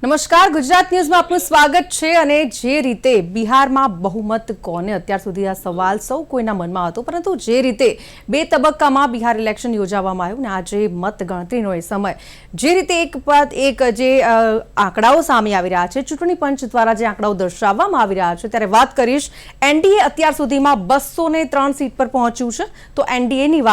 નમસ્કાર, ગુજરાત ન્યૂઝમાં આપનું સ્વાગત છે। અને જે રીતે બિહારમાં બહુમત કોને, અત્યાર સુધી આ સવાલ સૌ કોઈના મનમાં હતો, પરંતુ જે રીતે બે તબક્કામાં બિહાર ઇલેક્શન યોજવામાં આવ્યું ને આજે મતગણતરીનો એ સમય, જે રીતે એક બાદ એક જે આંકડાઓ સામે આવી રહ્યા છે, ચૂંટણી પંચ દ્વારા જે આંકડાઓ દર્શાવવામાં આવી રહ્યા છે, ત્યારે વાત કરીશ એનડીએ અત્યાર સુધીમાં 203 સીટ પર પહોંચ્યું છે। તો એનડીએની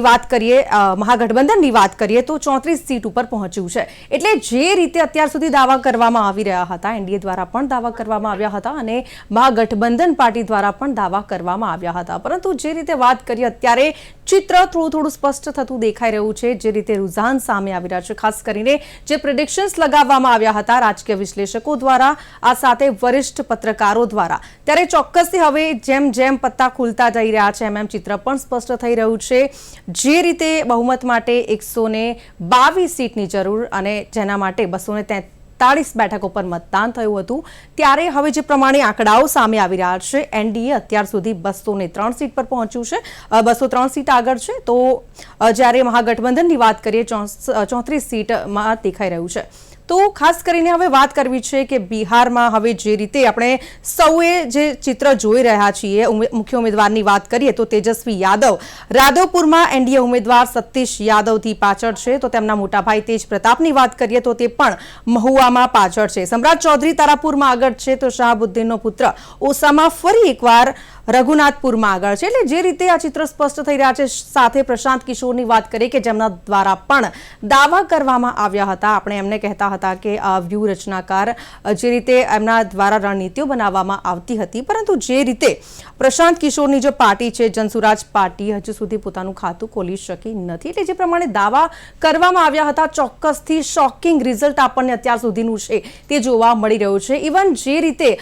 વાત કરીએ, મહાગઠબંધનની વાત કરીએ તો 34 સીટ ઉપર પહોંચ્યું છે। એટલે જે રીતે અત્યાર સુધી દાવા કરવામાં આવી રહ્યા હતા, એનડીએ દ્વારા પણ દાવા કરવામાં આવ્યા હતા અને મહાગઠબંધન પાર્ટી દ્વારા પણ દાવા કરવામાં આવ્યા હતા, પરંતુ જે રીતે વાત કરીએ અત્યારે ચિત્ર થોડું સ્પષ્ટ થતું દેખાઈ રહ્યું છે। જે રીતે રુઝાન સામે આવી રહ્યા છે, ખાસ કરીને જે પ્રેડિક્શન્સ લગાવવામાં આવ્યા હતા રાજકીય વિશ્લેષકો દ્વારા, આ સાથે વરિષ્ઠ પત્રકારો દ્વારા, ત્યારે ચોક્કસથી હવે જેમ જેમ પત્તા ખુલતા જઈ રહ્યા છે એમ ચિત્ર પણ સ્પષ્ટ થઈ રહ્યું છે। જે રીતે બહુમત માટે 122 સીટની જરૂર અને જેના માટે 243 બેઠકો પર મતદાન થયું હતું, ત્યારે હવે જે પ્રમાણે આંકડાઓ સામે આવી રહ્યા છે, એનડીએ અત્યાર સુધી 203 સીટ પર પહોંચ્યું છે, 203 સીટ આગળ છે, તો જ્યારે મહાગઠબંધનની વાત કરીએ 34 સીટમાં દેખાઈ રહ્યું છે। તો ખાસ કરીને હવે વાત કરવી છે કે બિહારમાં હવે જે રીતે આપણે સૌએ જે ચિત્ર જોઈ રહ્યા છીએ, મુખ્ય ઉમેદવારની વાત કરીએ તો તેજસ્વી યાદવ રાધવપુરમાં એનડીએ ઉમેદવાર સતીશ યાદવથી પાછળ છે, તો તેમના મોટા ભાઈ તેજ પ્રતાપની વાત કરીએ તો તે પણ મહુવામાં પાછળ છે। સમ્રાટ ચૌધરી તારાપુરમાં આગળ છે, તો શાહબુદ્દીનનો પુત્ર ઓસામા ફરી એકવાર રઘુનાથપુરમાં આગળ છે। એટલે જે રીતે આ ચિત્ર સ્પષ્ટ થઈ રહ્યા છે, સાથે પ્રશાંત કિશોરની વાત કરીએ કે જેમના દ્વારા પણ દાવા કરવામાં આવ્યા હતા, આપણે એમને કહેતા હતા કે વ્યૂહરચનાકાર, જે રીતે એમના દ્વારા રણનીતિઓ બનાવવામાં આવતી હતી, પરંતુ જે રીતે પ્રશાંત કિશોરની જે પાર્ટી છે જનસુરાજ પાર્ટી હજુ સુધી પોતાનું ખાતું ખોલી શકી નથી। એટલે જે પ્રમાણે દાવા કરવામાં આવ્યા હતા, ચોક્કસથી શોકિંગ રિઝલ્ટ આપણને અત્યાર સુધીનું છે તે જોવા મળી રહ્યું છે। ઇવન જે રીતે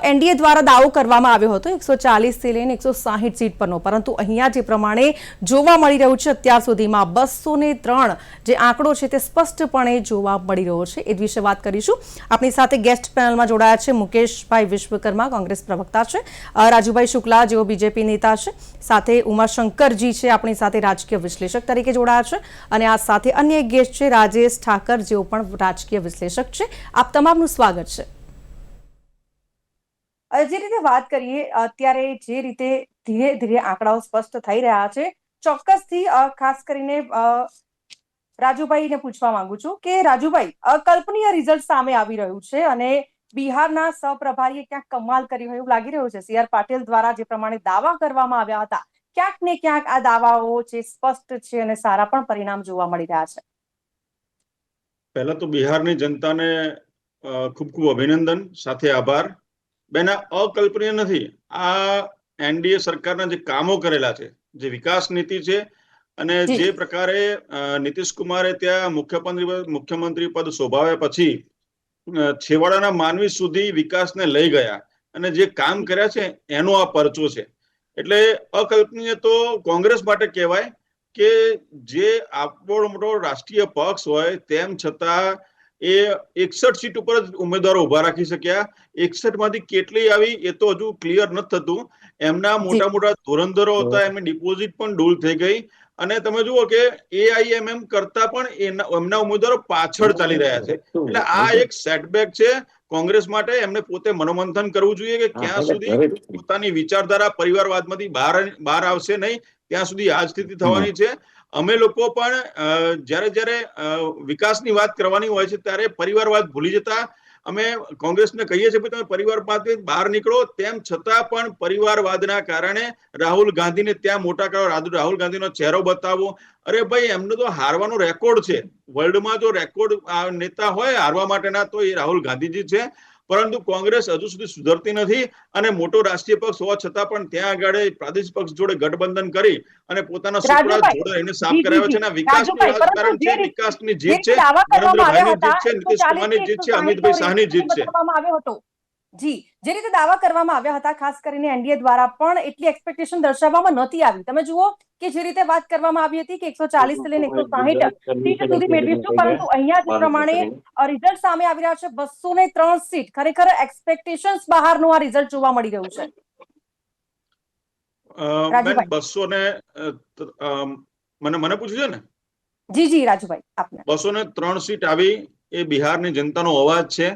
એનડીએ દ્વારા દાવો કરવામાં આવ્યો હતો 140 થી લઈને 160 સીટ પરનો, પરંતુ અહીંયા જે પ્રમાણે જોવા મળી રહ્યું છે અત્યાર સુધીમાં 203 જે આંકડો છે તે સ્પષ્ટપણે જોવા મળી રહ્યો છે। એ વિશે વાત કરીશું। આપણી સાથે ગેસ્ટ પેનલમાં જોડાયા છે મુકેશભાઈ વિશ્વકર્મા, કોંગ્રેસ પ્રવક્તા છે, રાજુભાઈ શુક્લા જેઓ બીજેપી નેતા છે, સાથે ઉમાશંકરજી છે આપણી સાથે રાજકીય વિશ્લેષક તરીકે જોડાયા છે, અને આ સાથે અન્ય એક ગેસ્ટ છે રાજેશ ઠાકર જેઓ પણ રાજકીય વિશ્લેષક છે। આપ તમામનું સ્વાગત છે। જે રીતે વાત કરીએ અત્યારે જે રીતે ધીરે ધીરે આંકડાઓ સ્પષ્ટ થઈ રહ્યા છે, ચોક્કસથી ખાસ કરીને રાજુભાઈને પૂછવા માંગુ છું કે રાજુભાઈ, અકલ્પનીય રિઝલ્ટ સામે આવી રહ્યું છે અને બિહારના સહપ્રભારીએ ક્યાંક કમાલ કરી હોય એવું લાગી રહ્યું છે। સી આર પાટીલ દ્વારા જે પ્રમાણે દાવા કરવામાં આવ્યા હતા, ક્યાંક ને ક્યાંક આ દાવાઓ જે સ્પષ્ટ છે અને સારા પણ પરિણામ જોવા મળી રહ્યા છે। પહેલા તો બિહારની જનતાને ખૂબ ખૂબ અભિનંદન, સાથે આભાર। બેન, અકલ્પનીય નથી। આ એનડીએ સરકારના જે કામો કરેલા છે, જે વિકાસ નીતિ છે, અને જે પ્રકારે નીતિશ કુમારે ત્યાં મુખ્યમંત્રી પદ શોભાવ્યા પછી છેવાડાના માનવી સુધી વિકાસને લઈ ગયા અને જે કામ કર્યા છે એનો આ પરચો છે। એટલે અકલ્પનીય તો કોંગ્રેસ માટે કહેવાય કે જે આપણો મોટો રાષ્ટ્રીય પક્ષ હોય તેમ છતાં એ 61 સીટ ઉપર જ ઉમેદવારો ઉભા રાખી શક્યા। 61 માંથી કેટલી આવી એ તો હજુ ક્લિયર નથી થતું। એમના મોટા મોટા ધુરંધરો હતા, એમની ડિપોઝિટ પણ ડૂલ થઈ ગઈ, અને તમે જુઓ કે એઆઈએમએમ કરતા પણ એમના ઉમેદવારો પાછળ ચાલી રહ્યા છે। એટલે આ એક સેટબેક છે કોંગ્રેસ માટે। એમને પોતે મનોમંથન કરવું જોઈએ કે ક્યાં સુધી પોતાની વિચારધારા પરિવારવાદમાંથી બહાર આવશે નહીં, ત્યાં સુધી આ સ્થિતિ થવાની છે। અમે લોકો પણ જ્યારે વિકાસની વાત કરવાની હોય છે ત્યારે પરિવારવાદ ભૂલી જતા અમે કોંગ્રેસને કહીએ છીએ કે તમે પરિવારવાદથી બહાર નીકળો, તેમ છતાં પણ પરિવારવાદના કારણે રાહુલ ગાંધીને ત્યાં મોટા કરો, રાહુલ ગાંધીનો ચહેરો બતાવો। અરે ભાઈ, એમનો તો હારવાનો રેકોર્ડ છે। વર્લ્ડમાં જો રેકોર્ડ નેતા હોય હારવા માટેના તો એ રાહુલ ગાંધીજી છે, પરંતુ કોંગ્રેસ હજુ સુધી સુધરતી નથી, અને મોટો રાષ્ટ્રીય પક્ષ હોવા છતાં પણ ત્યાં આગળ પ્રાદેશિક પક્ષ જોડે ગઠબંધન કરી અને પોતાના સુપડા જોડે એને સાફ કરાવ્યો છે। અને વિકાસનું રાજકારણ છે, વિકાસની જીત છે, નરેન્દ્રભાઈની જીત છે, નીતિશ કુમારની જીત છે, અમિતભાઈ શાહની જીત છે। જી, જે રીતે દાવા કરવામાં આવ્યા હતા, ખાસ કરીને એનડીએ દ્વારા પણ એટલી એક્સપેક્ટેશન દર્શાવવામાં નહોતી આવી। તમે જુઓ કે જે રીતે વાત કરવામાં આવી હતી કે 140 થી લઈને 160 સીટ સુધી મેળવીશું, પરંતુ અહીંયા જે પ્રમાણે રિઝલ્ટ સામે આવી રહ્યા છે 203 સીટ, ખરેખર એક્સપેક્ટેશન્સ બહારનું આ રિઝલ્ટ જોવા મળી રહ્યું છે। બેન, 200 ને મને પૂછ્યું છે ને? જી રાજુભાઈ, આપને 203 સીટ આવી એ બિહારની જનતાનો અવાજ છે.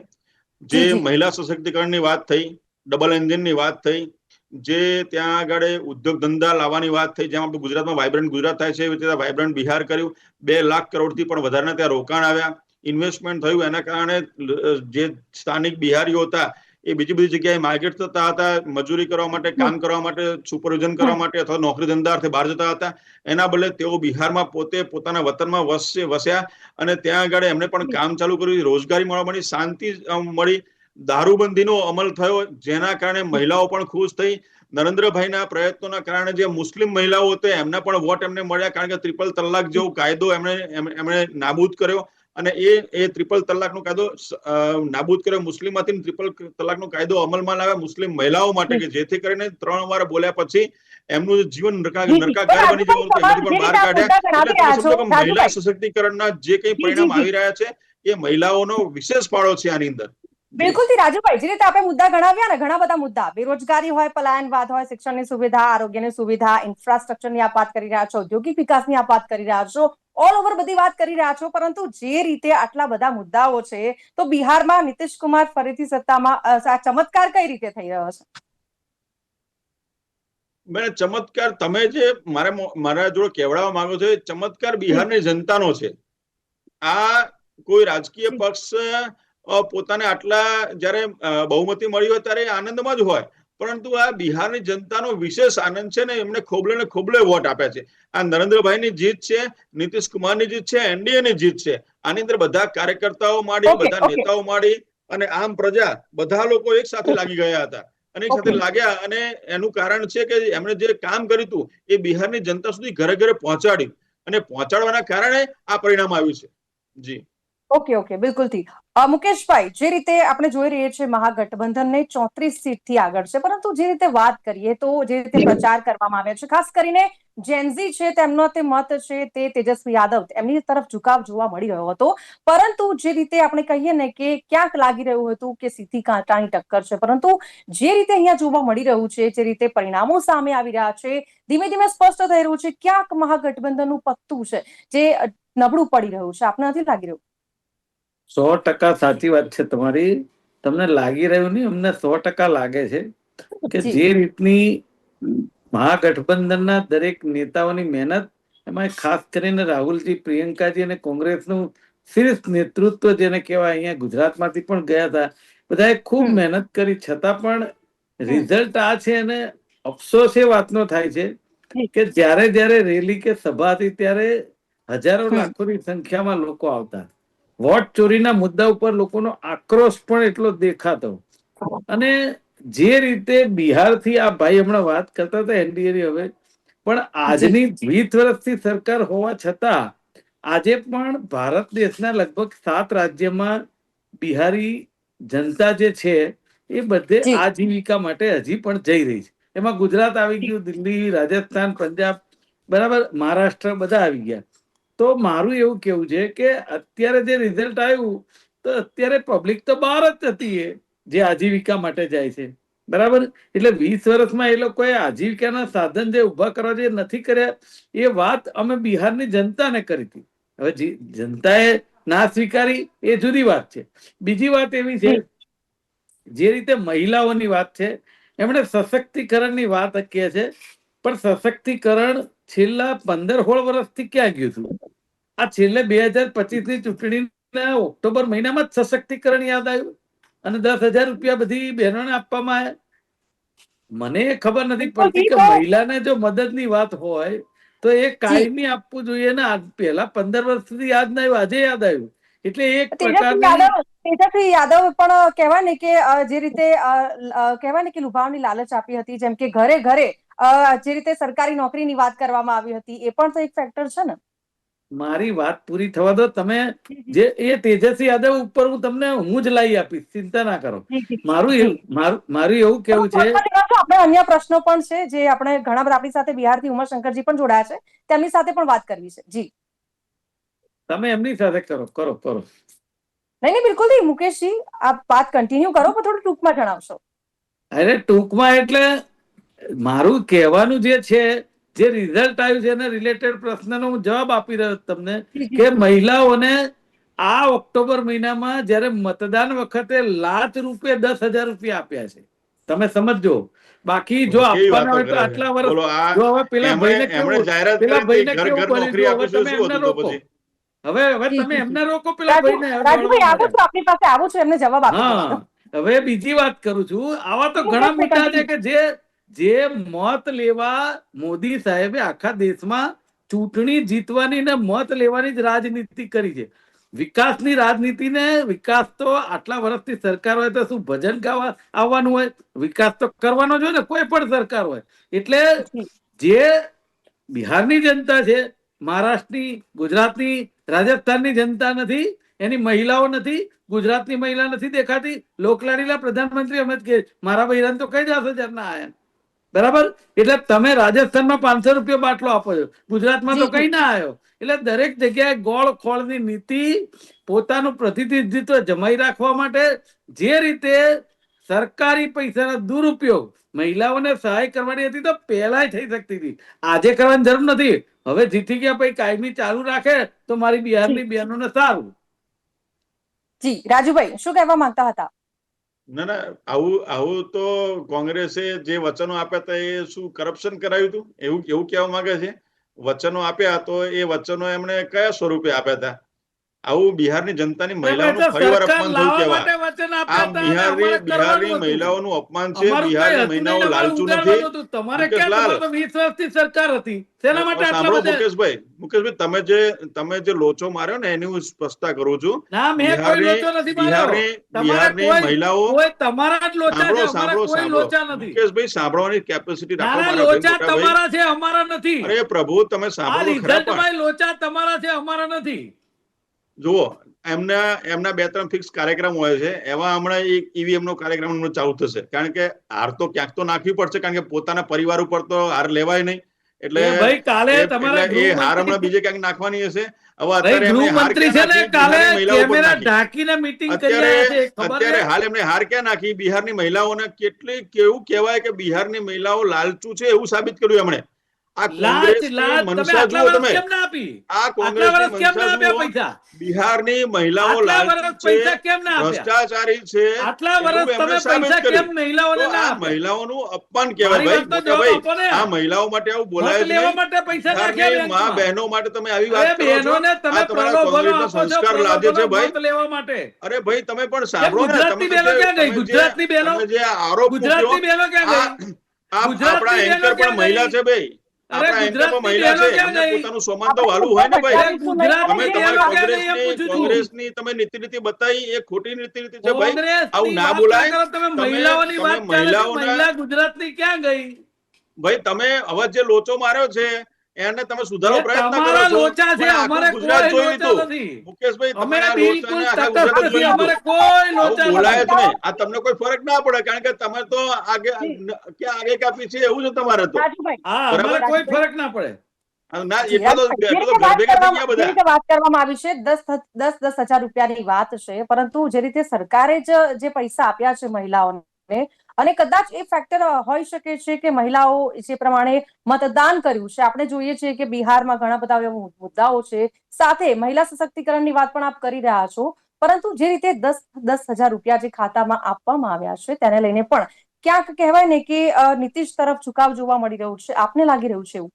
જે જી જી મહિલા સશક્તિકરણની વાત થઈ, ડબલ એન્જિનની વાત થઈ, જે ત્યાં આગળ ઉદ્યોગ ધંધા લાવવાની વાત થઈ, જેમાં આપણે ગુજરાતમાં વાઇબ્રન્ટ ગુજરાત થાય છે એવી રીતે વાઇબ્રન્ટ બિહાર કર્યું. 2 લાખ કરોડથી પણ વધારેના ત્યાં રોકાણ આવ્યા, ઇન્વેસ્ટમેન્ટ થયું. એના કારણે જે સ્થાનિક બિહારીઓ હતા એ બીજી બધી જગ્યાએ માર્કેટ થતા હતા, મજૂરી કરવા માટે, કામ કરવા માટે, સુપરવિઝન કરવા માટે અથવા નોકરી ધંધાર્થે બહાર જતા હતા. એના બદલે તેઓ બિહારમાં પોતે પોતાના વતનમાં વસ્યા અને ત્યાં આગળ એમને પણ કામ ચાલુ કર્યું, રોજગારી મળવા મળી, શાંતિ મળી, દારૂબંધીનો અમલ થયો, જેના કારણે મહિલાઓ પણ ખુશ થઈ. નરેન્દ્રભાઈના પ્રયત્નોના કારણે જે મુસ્લિમ મહિલાઓ હતી એમના પણ વોટ એમને મળ્યા, કારણ કે ટ્રિપલ તલાક જેવો કાયદો એમણે નાબૂદ કર્યો. અને એ ટ્રિપલ તલાકનો કાયદો નાબૂદ કર્યો મુસ્લિમમાંથી, ટ્રિપલ તલાકનો કાયદો અમલમાં લાવ્યા મુસ્લિમ મહિલાઓ માટે, કે જેથી કરીને 3 વાર બોલ્યા પછી એમનું જીવન નરકાગાર બની જવું હતું, એમાંથી પણ બહાર કાઢ્યા. એટલે તમે સમજો કે મહિલા સશક્તિકરણના જે કંઈ પરિણામ આવી રહ્યા છે એ મહિલાઓનો વિશેષ ફાળો છે આની અંદર. બિલકુલ થી રાજુભાઈ, જે રીતે આપણે મુદ્દા ગણાવ્યા ને, ઘણા બધા મુદ્દા, બેરોજગારી હોય, પલાયનવાદ હોય, શિક્ષણની સુવિધા, આરોગ્યની સુવિધા, ઇન્ફ્રાસ્ટ્રક્ચરની આપ વાત કરી રહ્યા છો, ઔદ્યોગિક વિકાસની આપ વાત કરી રહ્યા છો, ઓલ ઓવર બધી વાત કરી રહ્યા છો. પરંતુ જે રીતે આટલા બધા મુદ્દાઓ છે, તો બિહારમાં નીતિશ કુમાર ફરીથી સત્તામાં, આ ચમત્કાર કઈ રીતે થઈ રહ્યો છે? બેન, ચમત્કાર તમે જે મારા જોડે કહેવડાવવા માંગો છો, એ ચમત્કાર બિહારની જનતાનો છે. આ કોઈ રાજકીય પક્ષ પોતાને આટલા જ્યારે બહુમતી મળી હોય ત્યારે આનંદમાં જ હોય, પરંતુ આ બિહારની જનતાનો વિશેષ આનંદ છે ને. એમને ખોબલે ને ખોબલે વોટ આપ્યા છે. આ નરેન્દ્રભાઈની જીત છે, નીતિશ કુમારની જીત છે, એનડીએની જીત છે. આની અંદર બધા કાર્યકર્તાઓ માંડી, બધા નેતાઓ માંડી અને આમ પ્રજા, બધા લોકો એક સાથે લાગી ગયા હતા અને એક સાથે લાગ્યા. અને એનું કારણ છે કે એમણે જે કામ કર્યું હતું એ બિહારની જનતા સુધી ઘરે ઘરે પહોંચાડ્યું, અને પહોંચાડવાના કારણે આ પરિણામ આવ્યું છે. જી ઓકે, બિલકુલ થી મુકેશભાઈ, જે રીતે આપણે જોઈ રહીએ છીએ મહાગઠબંધનને 34 સીટથી આગળ છે, પરંતુ જે રીતે વાત કરીએ તો જે રીતે પ્રચાર કરવામાં આવ્યો છે, ખાસ કરીને જેનઝી છે તેમનો તે મત છે તે તેજસ્વી યાદવ એમની તરફ ઝુકાવ જોવા મળી રહ્યો હતો. પરંતુ જે રીતે આપણે કહીએ ને કે ક્યાંક લાગી રહ્યું હતું કે સીધી કાંટાની ટક્કર છે, પરંતુ જે રીતે અહીંયા જોવા મળી રહ્યું છે, જે રીતે પરિણામો સામે આવી રહ્યા છે, ધીમે ધીમે સ્પષ્ટ થઈ રહ્યું છે ક્યાંક મહાગઠબંધનનું પત્તું છે જે નબળું પડી રહ્યું છે. આપને નથી લાગી રહ્યું? 100% સાચી વાત છે તમારી. તમને લાગી રહ્યું નહીં, અમને 100% લાગે છે કે જે રીતની મહાગઠબંધનના દરેક નેતાઓની મહેનત, એમાં ખાસ કરીને રાહુલજી, પ્રિયંકાજી અને કોંગ્રેસનું શીર્ષ નેતૃત્વ જેને કહેવાય, અહીંયા ગુજરાતમાંથી પણ ગયા હતા, બધાએ ખૂબ મહેનત કરી, છતાં પણ રિઝલ્ટ આ છે. અને અફસોસ એ વાતનો થાય છે કે જ્યારે રેલી કે સભા હતી ત્યારે હજારો લાખોની સંખ્યામાં લોકો આવતા. વોટ ચોરીના મુદ્દા ઉપર લોકોનો આક્રોશ પણ એટલો દેખાતો. અને જે રીતે બિહારથી આ ભાઈ હમણાં વાત કરતા હતા એનડીએની, હવે પણ આજની 20 વર્ષથી સરકાર હોવા છતાં આજે પણ ભારત દેશના લગભગ 7 રાજ્યમાં બિહારી જનતા જે છે એ બધે આજીવિકા માટે હજી પણ જઈ રહી છે. એમાં ગુજરાત આવી ગયું, દિલ્હી, રાજસ્થાન, પંજાબ, બરાબર, મહારાષ્ટ્ર બધા આવી ગયા. તો મારું એવું કેવું છે કે અત્યારે જે રિઝલ્ટ આવ્યું, તો અત્યારે પબ્લિક તો બહાર જ હતી જે આજીવિકા માટે જાય છે, બરાબર. એટલે 20 વર્ષમાં એ લોકોએ આજીવિકાના સાધન જે ઉભા કરવા જે નથી કર્યા, એ વાત અમે બિહારની જનતાને કરી હતી. હવે જનતાએ ના સ્વીકારી એ જુદી વાત છે. બીજી વાત એવી છે, જે રીતે મહિલાઓની વાત છે, એમણે સશક્તિકરણની વાત કહે છે, પણ સશક્તિકરણ છેલ્લા 15-16 વર્ષથી ક્યાં ગયું હતું? આ છેલ્લે 2025ની ચૂંટણીના ઓક્ટોબર મહિનામાં જ સશક્તિકરણ યાદ આવ્યું અને 10,000 રૂપિયા બધી બહેનોને આપવામાં આવ્યા. મને ખબર નથી પડતી કે મહિલાને જો મદદની વાત હોય તો એ કાયમી આપવું જોઈએ ને. પહેલા 15 વર્ષ સુધી યાદ ના આવ્યું, આજે યાદ આવ્યું. એટલે એક પ્રકારની તેજસ્વી યાદવ પણ કહેવાય ને કે જે રીતે કહેવાય ને કે લુભાવની લાલચ આપી હતી, જેમ કે ઘરે ઘરે જે રીતે સરકારી નોકરીની વાત કરવામાં આવી હતી, એ પણ તો એક ફેક્ટર છે ને. મારી વાત પૂરી થવા દો તમે. જે એ તેજસ્વી યાદવ ઉપર હું જ લાવી આપીશ, ચિંતા ના કરો. મારું એવું કેવું છે, આપણે અન્ય પ્રશ્નો પણ છે જે આપણે ઘણા બધા, આપણી સાથે બિહારથી ઉમાશંકરજી પણ જોડાયા છે, તેમની સાથે પણ વાત કરવી છે. જી, તમે એમની સાથે કરો. નહીં, બિલકુલ નહીં મુકેશજી, આપ વાત કન્ટિન્યુ કરો, પણ થોડું ટૂંકમાં જણાવશો. અરે ટૂંકમાં એટલે મારું કહેવાનું જે છે, જે રિઝલ્ટ આવ્યું છે એને રિલેટેડ પ્રશ્નનો હું જવાબ આપી રહ્યો તમને કે મહિલાઓને આ ઓક્ટોબર મહિનામાં જ્યારે મતદાન વખતે લાખ રૂપે 10,000 રૂપિયા આપ્યા છે. તમે સમજો. બાકી જો કેવી આપવાના વાતો હોય તો કરે છે? આટલા વર્ષ બોલો, આ જો હવે પેલા ભાઈને એમણે કેવું જાહેરાત પેલા કરી ભાઈને હતી, ઘર કેવું ઘર બન્યું નોકરી જો હવે આપીશું, તમે શું એમને હતું તો રોકો. પછી? હવે જી, તમે જી, એમને જી. રોકો પેલા ભાઈને રાજુભાઈ આવું દોડવા છું, આપની પાસે આવું છું, એમને જવાબ આપી દો. હા. હવે બીજી વાત કરું છું. આવા તો જી, ઘણા જી, મુદ્દા છે continue. કે જે મત લેવા મોદી સાહેબે આખા દેશમાં ચૂંટણી જીતવાની ને મત લેવાની જ રાજનીતિ કરી છે. વિકાસની રાજનીતિને વિકાસ તો આટલા વર્ષથી સરકાર હોય તો શું ભજન ગાવા આવવાનું હોય? વિકાસ તો કરવાનો જ હોય ને, કોઈ પણ સરકાર હોય. એટલે જી. જે બિહારની જનતા છે, મહારાષ્ટ્રની, ગુજરાતની, રાજસ્થાનની જનતા નથી, એની મહિલાઓ નથી, ગુજરાતની મહિલા નથી દેખાતી. લોકલાડીલા પ્રધાનમંત્રી અમે જ કે મારા બૈરાને તો કઈ 10,000 ના આયા. બરાબર. એટલે તમે રાજસ્થાનમાં 500 રૂપિયા બાટલો આપો છો, ગુજરાતમાં તો જી, જી. કઈ ના આવ્યો. એટલે દરેક જગ્યાએ ગોળ ખોળની નીતિ, પોતાનું પ્રતિનિધિત્વ જમાઈ રાખવા માટે જે રીતે સરકારી પૈસાનો દુરુપયોગ મહિલાઓને સહાય કરવાની હતી તો પહેલા થઈ શકતી હતી. આજે કરવાની જરૂર નથી. હવે જીતી ગયા પછી કાયમી ચાલુ રાખે તો મારી બિહારની બહેનોને સારું. જી, રાજુભાઈ શું કહેવા માંગતા હતા? ના ના, આવું આવું તો કોંગ્રેસે જે વચનો આપ્યા હતા એ શું કરપ્શન કરાવ્યું હતું એવું એવું કહેવા માંગે છે? વચનો આપ્યા તો એ વચનો એમણે કયા સ્વરૂપે આપ્યા હતા? આવું બિહારની જનતાની મહિલાઓનું ફરીવાર સરકાર અપમાન થયું લાવવા કહેવાય. માટે વચન આ આપ્યા હતા અને અમારે બિહારની કરવાનું હતું. મહિલાઓનું અપમાન છે. અમારું કઈ બિહારની હતું નહીં મહિલાઓ ને અમારે લાલચુ નથી. ઉગાડવાનું હતું. તમારે ક્યાં? મુકેશલાલ, તમારે તો 20 વર્ષથી સરકાર હતી. શેના માટે આટલા સાંભળો બધા? મુકેશભાઈ, તમે જે લોચો માર્યો ને એની હું સ્પષ્ટતા કરું છું. ના, મેં કોઈ લોચો નથી માર્યો. તમારા બિહારની મહિલાઓ, કોઈ તમારા જ લોચા છે, સાંભળો અમારા સાંભળો કોઈ સાંભળો લોચા નથી. મુકેશભાઈ, સાંભળવાની કેપેસિટી ના રાખો ના, મારા ભાઈ, લોચા મોટા ભાઈ. તમારા છે, અમારા નથી. અરે પ્રભુ, તમે આ સાંભળો તો ખરા. પણ રિઝલ્ટમાં લોચા તમારા છે, અમારા નથી. જુઓ, એમના 2-3 ફિક્સ કાર્યક્રમ હોય છે. એવા હમણાં એક ઈવીએમ નો કાર્યક્રમ એમનો ચાલુ થશે. કારણ કે હાર તો ક્યાંક તો નાખવી પડશે, કારણ કે પોતાના પરિવાર ઉપર તો હાર લેવાય નહીં. એટલે એ ભાઈ કાલે તમારા એ હાર હમણાં બીજે ક્યાંક નાખવાની હશે. હવે ભાઈ અત્યારે એમણે હાર ગૃહમંત્રી ક્યાં છે ને, નાખી? કાલે બિહારની મહિલાઓ પર કેમેરા નાખી. ઢાંકીને મીટિંગ કરી રહ્યા છે, ખબર અત્યારે છે? હાલ એમણે હાર ક્યાં નાખી? બિહારની મહિલાઓને કેવું કહેવાય કે બિહારની મહિલાઓ લાલચુ છે એવું સાબિત કર્યું એમણે. આ કોંગ્રેસની તમે મનસા આટલા જુઓ. વર્ષ તમે કેમ ના આપી? આ આટલા કોંગ્રેસની વર્ષ કેમ ના મનસા આપ્યા જુઓ. પૈસા? બિહારની મહિલાઓ આટલા લાલચુ વર્ષ છે, પૈસા કેમ ના આપ્યા? ભ્રષ્ટાચારી છે, આટલા એવું વર્ષ એમણે તમે સાબિત પૈસા કર્યું. કેમ મહિલાઓને તો ના આ આપ્યા? મહિલાઓનું અપમાન કહેવાય મારી ભાઈ. વાતનો મોટા જવાબ આપો ભાઈ, ને. આ મહિલાઓ માટે આવું બોલાય મત જ લેવા નહીં. માટે પૈસા નાખ્યા બિહારની મા બેંકમાં. બહેનો માટે તમે આવી અરે વાત કરો છો? બહેનોને તમે આ તમારા પ્રલોભનો કોંગ્રેસના આપો છો, સંસ્કાર લાદે છે પ્રલોભનો ભાઈ. મત લેવા માટે. અરે ભાઈ, તમે પણ કેમ સાંભળો ને. ગુજરાતની બહેનો ક્યાં ગઈ? ગુજરાતની બહેનો, તમે જે આરોપ મૂક્યો, ગુજરાતની બહેનો ક્યાં આ ગઈ? આપણા ગુજરાતની બહેનો એન્કર પણ ક્યાં મહિલા ગઈ? છે ભાઈ. અરે આપણા એન્કર પણ ગુજરાતની મહિલા બહેનો છે. ક્યાં એમને ગઈ? પોતાનું સન્માન તો વાલું હોય ને ભાઈ. અરે ગુજરાતની તમે બહેનો તમારી ક્યાં ગઈ એમ પૂછું છું. કોંગ્રેસની તમે નીતિ બતાવી, એ ખોટી નીતિ છે ભાઈ. કોંગ્રેસની આવું ના વાત બોલાય. કરો તમે. તમે મહિલાઓની તમે વાત ચાલે છે. મહિલાઓને મહિલા ગુજરાતની ક્યાં ગઈ? ભાઈ, તમે હવે જે લોચો માર્યો છે એને તમે સુધારવા એ પ્રયત્ન કરો તમારા છો, લોચા છે, પણ આખું અમારે ગુજરાત કોઈ જોઈ લોચા લીધું. નથી. મુકેશભાઈ, અમે તમારા બિલકુલ લોચાને આખા તટસ્થ ગુજરાતે નથી, જોઈ અમારે લીધું. કોઈ આવું લોચા બોલાય જ નથી. નહીં. આ તમને કોઈ ફરક ના પડે, કારણ કે તમે તો આગે ક્યાં આગે ક્યાં પીછે એવું છે તમારે તો. રાજુભાઈ, હા, બરાબર. અમારે કોઈ ફરક ના પડે. ના, જી, એટલો તો રાજુભાઈ, જે એટલો તો રીતે ઘર વાત ભેગા થઈ ગયા જે બધા. રીતે વાત કરવામાં આવી છે 10 હજાર રૂપિયાની વાત છે, પરંતુ જે રીતે સરકારે જ જે પૈસા આપ્યા છે મહિલાઓને, અને કદાચ એ ફેક્ટર હોઈ શકે છે કે મહિલાઓ જે પ્રમાણે મતદાન કર્યું છે. આપણે જોઈએ છીએ કે બિહારમાં ઘણા બધા એવા મુદ્દાઓ છે. સાથે મહિલા સશક્તિકરણની વાત પણ આપ કરી રહ્યા છો, પરંતુ જે રીતે 10 હજાર રૂપિયા જે ખાતામાં આપવામાં આવ્યા છે તેને લઈને પણ ક્યાંક કહેવાય ને કે નીતિશ તરફ ઝુકાવ જોવા મળી રહ્યું છે. આપને લાગી રહ્યું છે એવું?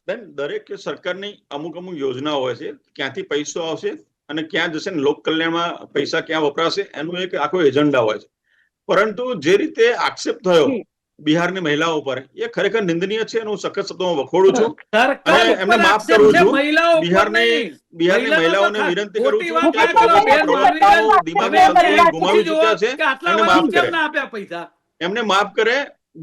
બેન, દરેક સરકારની અમુક યોજનાઓ હોય છે. ક્યાંથી પૈસો આવશે અને ક્યાં જશે ને લોક કલ્યાણમાં પૈસા ક્યાં વપરાશે એનું એક આખો એજન્ડા હોય છે. પરંતુ જે રીતે આક્ષેપ થયો બિહારની મહિલાઓ પર, એ ખરેખર નિંદનીય છે. હું સખત શબ્દોમાં વખોડું છું અને એમને માફ કરું છું. બિહારની મહિલાઓને વિનંતી કરું છું કે આ કોંગ્રેસના પ્રવર્તકો દિમાગી ગુમાવી ચૂક્યા છે. એમને માફ કરે. એમને માફ કરે.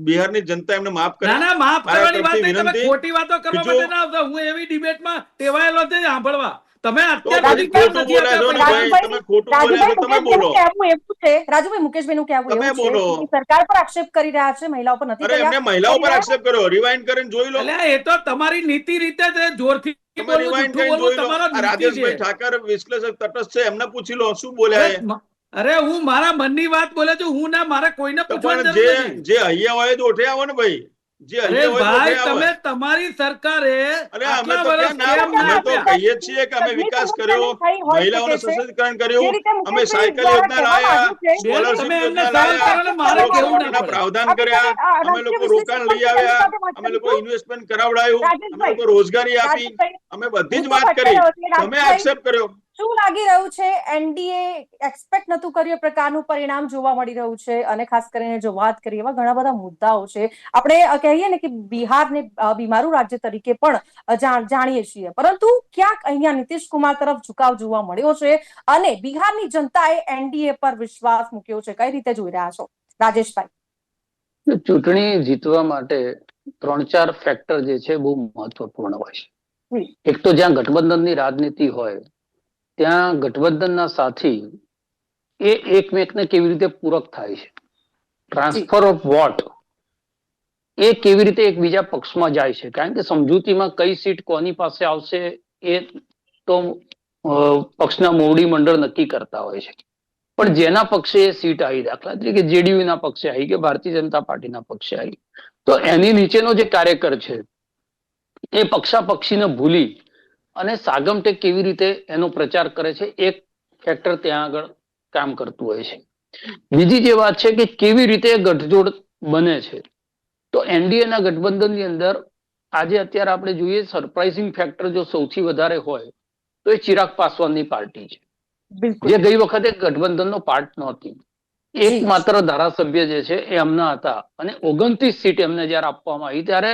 બિહારની જનતા એમને માફ કરે. ના ના, માફ કરવાની વાત નહીં. તમે વિનંતી. ખોટી વાતો કરવા માટે ના આવતા. હું એવી ડિબેટમાં ટેવાયેલો છે સાંભળવા. તમે તો અત્યાર પછી સુધી કેમ ખોટું નથી બોલ્યા છો ને આપ્યા ભાઈ. પૈસા? તમે ખોટું બોલ્યા છો, તમે બોલો. રાજુભાઈ, મુકેશભાઈનું કહેવું તમે એવું છે બોલો. કે સરકાર પર આક્ષેપ કરી રહ્યા છે, મહિલાઓ પર નથી અરે કર્યા. એમને મહિલાઓ પર આક્ષેપ કર્યો. રિવાઇન્ડ કરીને જોઈ લો. અલ્યા, એ તો તમારી નીતિ રીતે છે. જોરથી તમે બોલવું, રિવાઇન્ડ જૂઠું કરીને બોલવું જોઈ લો. તમારો આ નીતિ છે. રાજેશભાઈ ઠાકર વિશ્લેષક તટસ્થ છે, એમને પૂછી લો શું બોલ્યા એ. અરે હું મારા મનની વાત બોલે છું. હું ના, મારે કોઈને તો પૂછવાની પણ જરૂર નથી. જે અહીંયા હોય તો ઉઠે આવો ને ભાઈ. જે અરે અહીંયા હોય ભાઈ, બધે તમે આવે. તમારી સરકારે અરે અમે આટલા તો વર્ષ ક્યાં કેમ ના, ના અમે તો આપ્યા? કહીએ જ છીએ કે અમે વિકાસ કર્યો, મહિલાઓને સશક્તિકરણ કર્યું, અમે સાયકલ યોજના લાયા, બેન, સ્કોલરશીપ તમે એમને યોજના સવાલ લાયા, કરો ને, મારે અમે લોકો કેવું ના મોટા પડે. પ્રાવધાન કર્યા, અમે લોકો રોકાણ લઈ આવ્યા, અમે લોકો ઇન્વેસ્ટમેન્ટ કરાવડાયું, અમે લોકો રોજગારી આપી, અમે બધી જ વાત કરી, તમે એક્સેપ્ટ કર્યો. શું લાગી રહ્યું છે? એનડીએ એક્સપેક્ટ નતું કર્યું એ પ્રકારનું પરિણામ જોવા મળી રહ્યું છે, અને ખાસ કરીને જો વાત કરીએ એવા ઘણા બધા મુદ્દાઓ છે. આપણે કહીએ ને કે બિહારને બીમારું રાજ્ય તરીકે પણ જાણીએ છીએ, પરંતુ ક્યાંક અહીંયા નીતિશ કુમાર તરફ ઝુકાવ જોવા મળ્યો છે, અને બિહારની જનતાએ એનડીએ પર વિશ્વાસ મૂક્યો છે. કઈ રીતે જોઈ રહ્યા છો રાજેશભાઈ? ચૂંટણી જીતવા માટે 3-4 ફેક્ટર જે છે બહુ મહત્વપૂર્ણ હોય છે. એક તો જ્યાં ગઠબંધનની રાજનીતિ હોય ત્યાં ગઠબંધનના સાથી એ એકમેકને કેવી રીતે પૂરક થાય છે, ટ્રાન્સફર ઓફ વોટ એ કેવી રીતે એકબીજા પક્ષમાં જાય છે. કારણ કે સમજૂતીમાં કઈ સીટ કોની પાસે આવશે એ તો પક્ષના મોવડી મંડળ નક્કી કરતા હોય છે. પણ જેના પક્ષે એ સીટ આવી, દાખલા તરીકે જેડીયુ ના પક્ષે આવી કે ભારતીય જનતા પાર્ટીના પક્ષે આવી, તો એની નીચેનો જે કાર્યકર છે એ પક્ષાપક્ષીને ભૂલી અને સાગમટે કેવી રીતે એનો પ્રચાર કરે છે, એક ફેક્ટર ત્યાં આગળ કામ કરતું હોય છે. બીજી જે વાત છે કે કેવી રીતે ગઠજોડ બને છે, તો એનડીએ ના ગઠબંધનની અંદર આજે અત્યારે આપણે જોઈએ સરપ્રાઇઝિંગ ફેક્ટર જો સૌથી વધારે હોય તો એ ચિરાગ પાસવાનની પાર્ટી છે, જે ગઈ વખતે ગઠબંધનનો પાર્ટ નહોતી. એકમાત્ર ધારાસભ્ય જે છે એ એમના હતા, અને 29 સીટ એમને જયારે આપવામાં આવી ત્યારે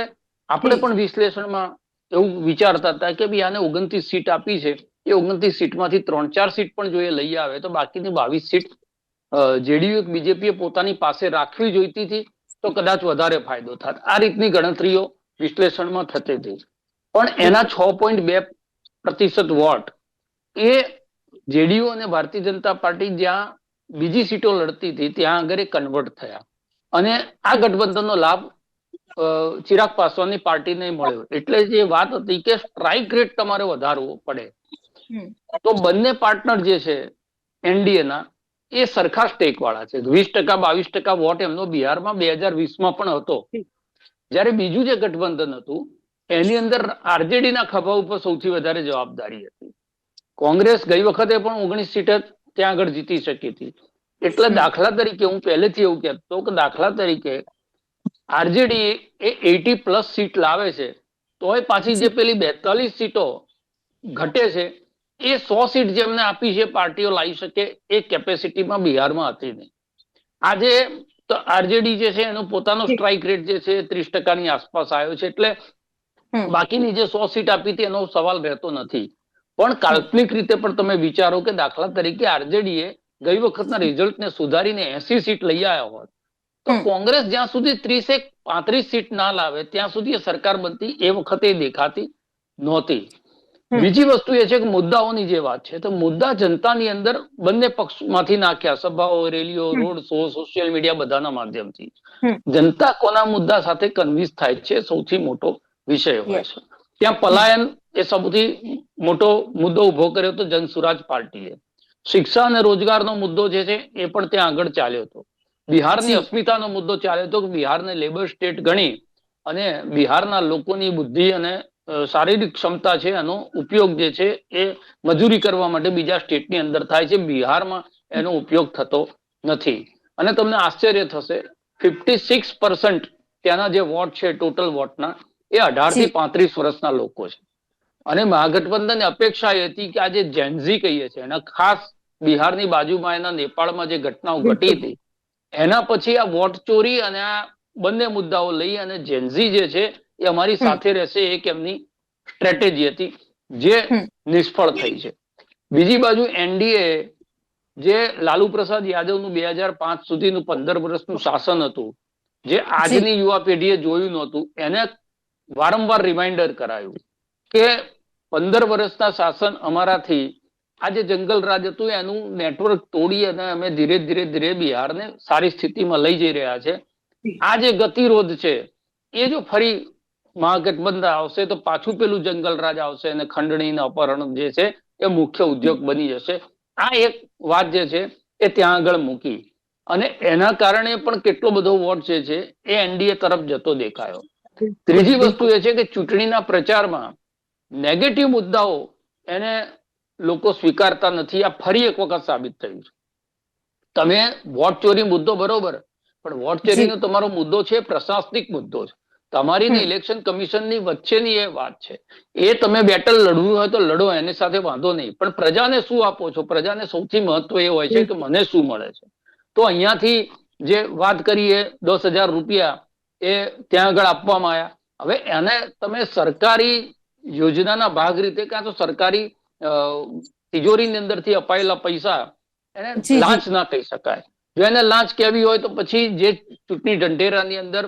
આપણે પણ વિશ્લેષણમાં એવું વિચારતા હતા કે ભાઈ આને 29 સીટ આપી છે, એ 29 સીટમાંથી 3-4 સીટ પણ જો એ લઈ આવે તો બાકીની 22 સીટ જેડીયુ બીજેપીએ પોતાની પાસે રાખવી જોઈતી હતી, તો કદાચ વધારે ફાયદો થાત. આ રીતની ગણતરીઓ વિશ્લેષણમાં થતી હતી. પણ એના 6.2% વોટ એ જેડીયુ અને ભારતીય જનતા પાર્ટી જ્યાં બીજી સીટો લડતી હતી ત્યાં આગળ કન્વર્ટ થયા, અને આ ગઠબંધનનો લાભ ચિરાગ પાસવાનની પાર્ટીને મળ્યો. એટલે જે વાત હતી કે સ્ટ્રાઇક રેટ તમારે વધારવો પડે, તો બંને પાર્ટનર જે છે એનડીએ ના એ સરખા સ્ટેક વાળા છે. 20%-22% વોટ એમનો બિહારમાં 2020માં પણ હતો. જ્યારે બીજું જે ગઠબંધન હતું એની અંદર આરજેડી ના ખભા ઉપર સૌથી વધારે જવાબદારી હતી. કોંગ્રેસ ગઈ વખતે પણ 19 સીટ ત્યાં આગળ જીતી શકી હતી. એટલે દાખલા તરીકે હું પહેલેથી એવું કહેતો કે દાખલા તરીકે આરજેડી એ 80+ સીટ લાવે છે, તોય પાછી જે પેલી 42 સીટો ઘટે છે એ 100 સીટ જેમને આપી છે પાર્ટીઓ લાવી શકે એ કેપેસિટીમાં બિહારમાં હતી નહીં. આજે તો આરજેડી જે છે એનો પોતાનો સ્ટ્રાઇક રેટ જે છે 30%ની આસપાસ આવ્યો છે, એટલે બાકીની જે 100 સીટ આપી હતી એનો સવાલ રહેતો નથી. પણ કાલ્પનિક રીતે પણ તમે વિચારો કે દાખલા તરીકે આરજેડીએ ગઈ વખતના રિઝલ્ટને સુધારીને 80 સીટ લઈ આવ્યા હોત, તો કોંગ્રેસ જ્યાં સુધી 30-35 સીટ ના લાવે ત્યાં સુધી સરકાર બનતી એ વખતે દેખાતી નહોતી. બીજી વસ્તુ એ છે કે મુદ્દાઓની જે વાત છે, તો મુદ્દા જનતાની અંદર બંને પક્ષમાંથી નાખ્યા, સભાઓ, રેલીઓ, રોડ શો, સોશિયલ મીડિયા બધાના માધ્યમથી જનતા કોના મુદ્દા સાથે કન્વિન્સ થાય છે સૌથી મોટો વિષય હોય છે. ત્યાં પલાયન એ સૌથી મોટો મુદ્દો ઉભો કર્યો હતો જનસુરાજ પાર્ટીએ. શિક્ષા અને રોજગારનો મુદ્દો જે છે એ પણ ત્યાં આગળ ચાલ્યો હતો. બિહારની અસ્મિતાનો મુદ્દો ચાલ્યો હતો કે બિહારને લેબર સ્ટેટ ગણી અને બિહારના લોકોની બુદ્ધિ અને શારીરિક ક્ષમતા છે એનો ઉપયોગ જે છે એ મજૂરી કરવા માટે બીજા સ્ટેટની અંદર થાય છે, બિહારમાં એનો ઉપયોગ થતો નથી. અને તમને આશ્ચર્ય થશે 56% ત્યાંના જે વોટ છે ટોટલ વોટના એ 18 થી 35 વર્ષના લોકો છે. અને મહાગઠબંધનની અપેક્ષા એ હતી કે આ જે જેનઝી કહીએ છીએ એના ખાસ બિહારની બાજુમાં એના નેપાળમાં જે ઘટનાઓ ઘટી હતી એના પછી આ વોટ ચોરી અને આ બંને મુદ્દાઓ લઈ અને જેનઝી જે છે એ અમારી સાથે રહેશે એક એમની સ્ટ્રેટેજી હતી, જે નિષ્ફળ થઈ છે. બીજી બાજુ એનડીએ જે લાલુ પ્રસાદ યાદવનું 2005 સુધીનું 15 વર્ષનું શાસન હતું, જે આજની યુવા પેઢીએ જોયું નહોતું, એને વારંવાર રિમાઇન્ડર કરાયું કે 15 વર્ષના શાસન અમારાથી આ જે જંગલ રાજ હતું એનું નેટવર્ક તોડી અને અમે ધીરે ધીરે બિહારને સારી સ્થિતિમાં લઈ જઈ રહ્યા છે. આ જે ગતિરોધ છે એ જો ફરી મહાગઠબંધન આવશે તો પાછું પેલું જંગલ રાજ આવશે અને ખંડણી અને અપહરણ જે છે એ મુખ્ય ઉદ્યોગ બની જશે. આ એક વાત જે છે એ ત્યાં આગળ મૂકી અને એના કારણે પણ કેટલો બધો વોટ જે છે એ એનડીએ તરફ જતો દેખાયો. ત્રીજી વસ્તુ એ છે કે ચૂંટણીના પ્રચારમાં નેગેટિવ મુદ્દાઓ એને લોકો સ્વીકારતા નથી. આ ફરી એક વખત સાબિત થયું છે. તમે વોટ ચોરી મુદ્દો બરોબર, પણ વોટ ચોરીનો તમારો મુદ્દો છે પ્રશાસનિક મુદ્દો છે. તમારી ને ઇલેક્શન કમિશનની વચ્ચેની એ વાત છે. એ તમે બેટલ લડવું હોય તો લડો, એની સાથે વાંધો નહીં, પણ પ્રજાને શું આપો છો? પ્રજાને સૌથી મહત્વ એ હોય છે કે મને શું મળે છે. તો અહીંયાથી જે વાત કરીએ 10,000 રૂપિયા એ ત્યાં આગળ આપવામાં આવ્યા. હવે એને તમે સરકારી યોજનાના ભાગ રીતે કાં તો સરકારી તિજોરીની અંદરથી અપાયેલા પૈસા એને લાંચ ના કહી શકાય. જો એને લાંચ કહેવી હોય તો પછી જે ચૂંટણી ઢંઢેરાની અંદર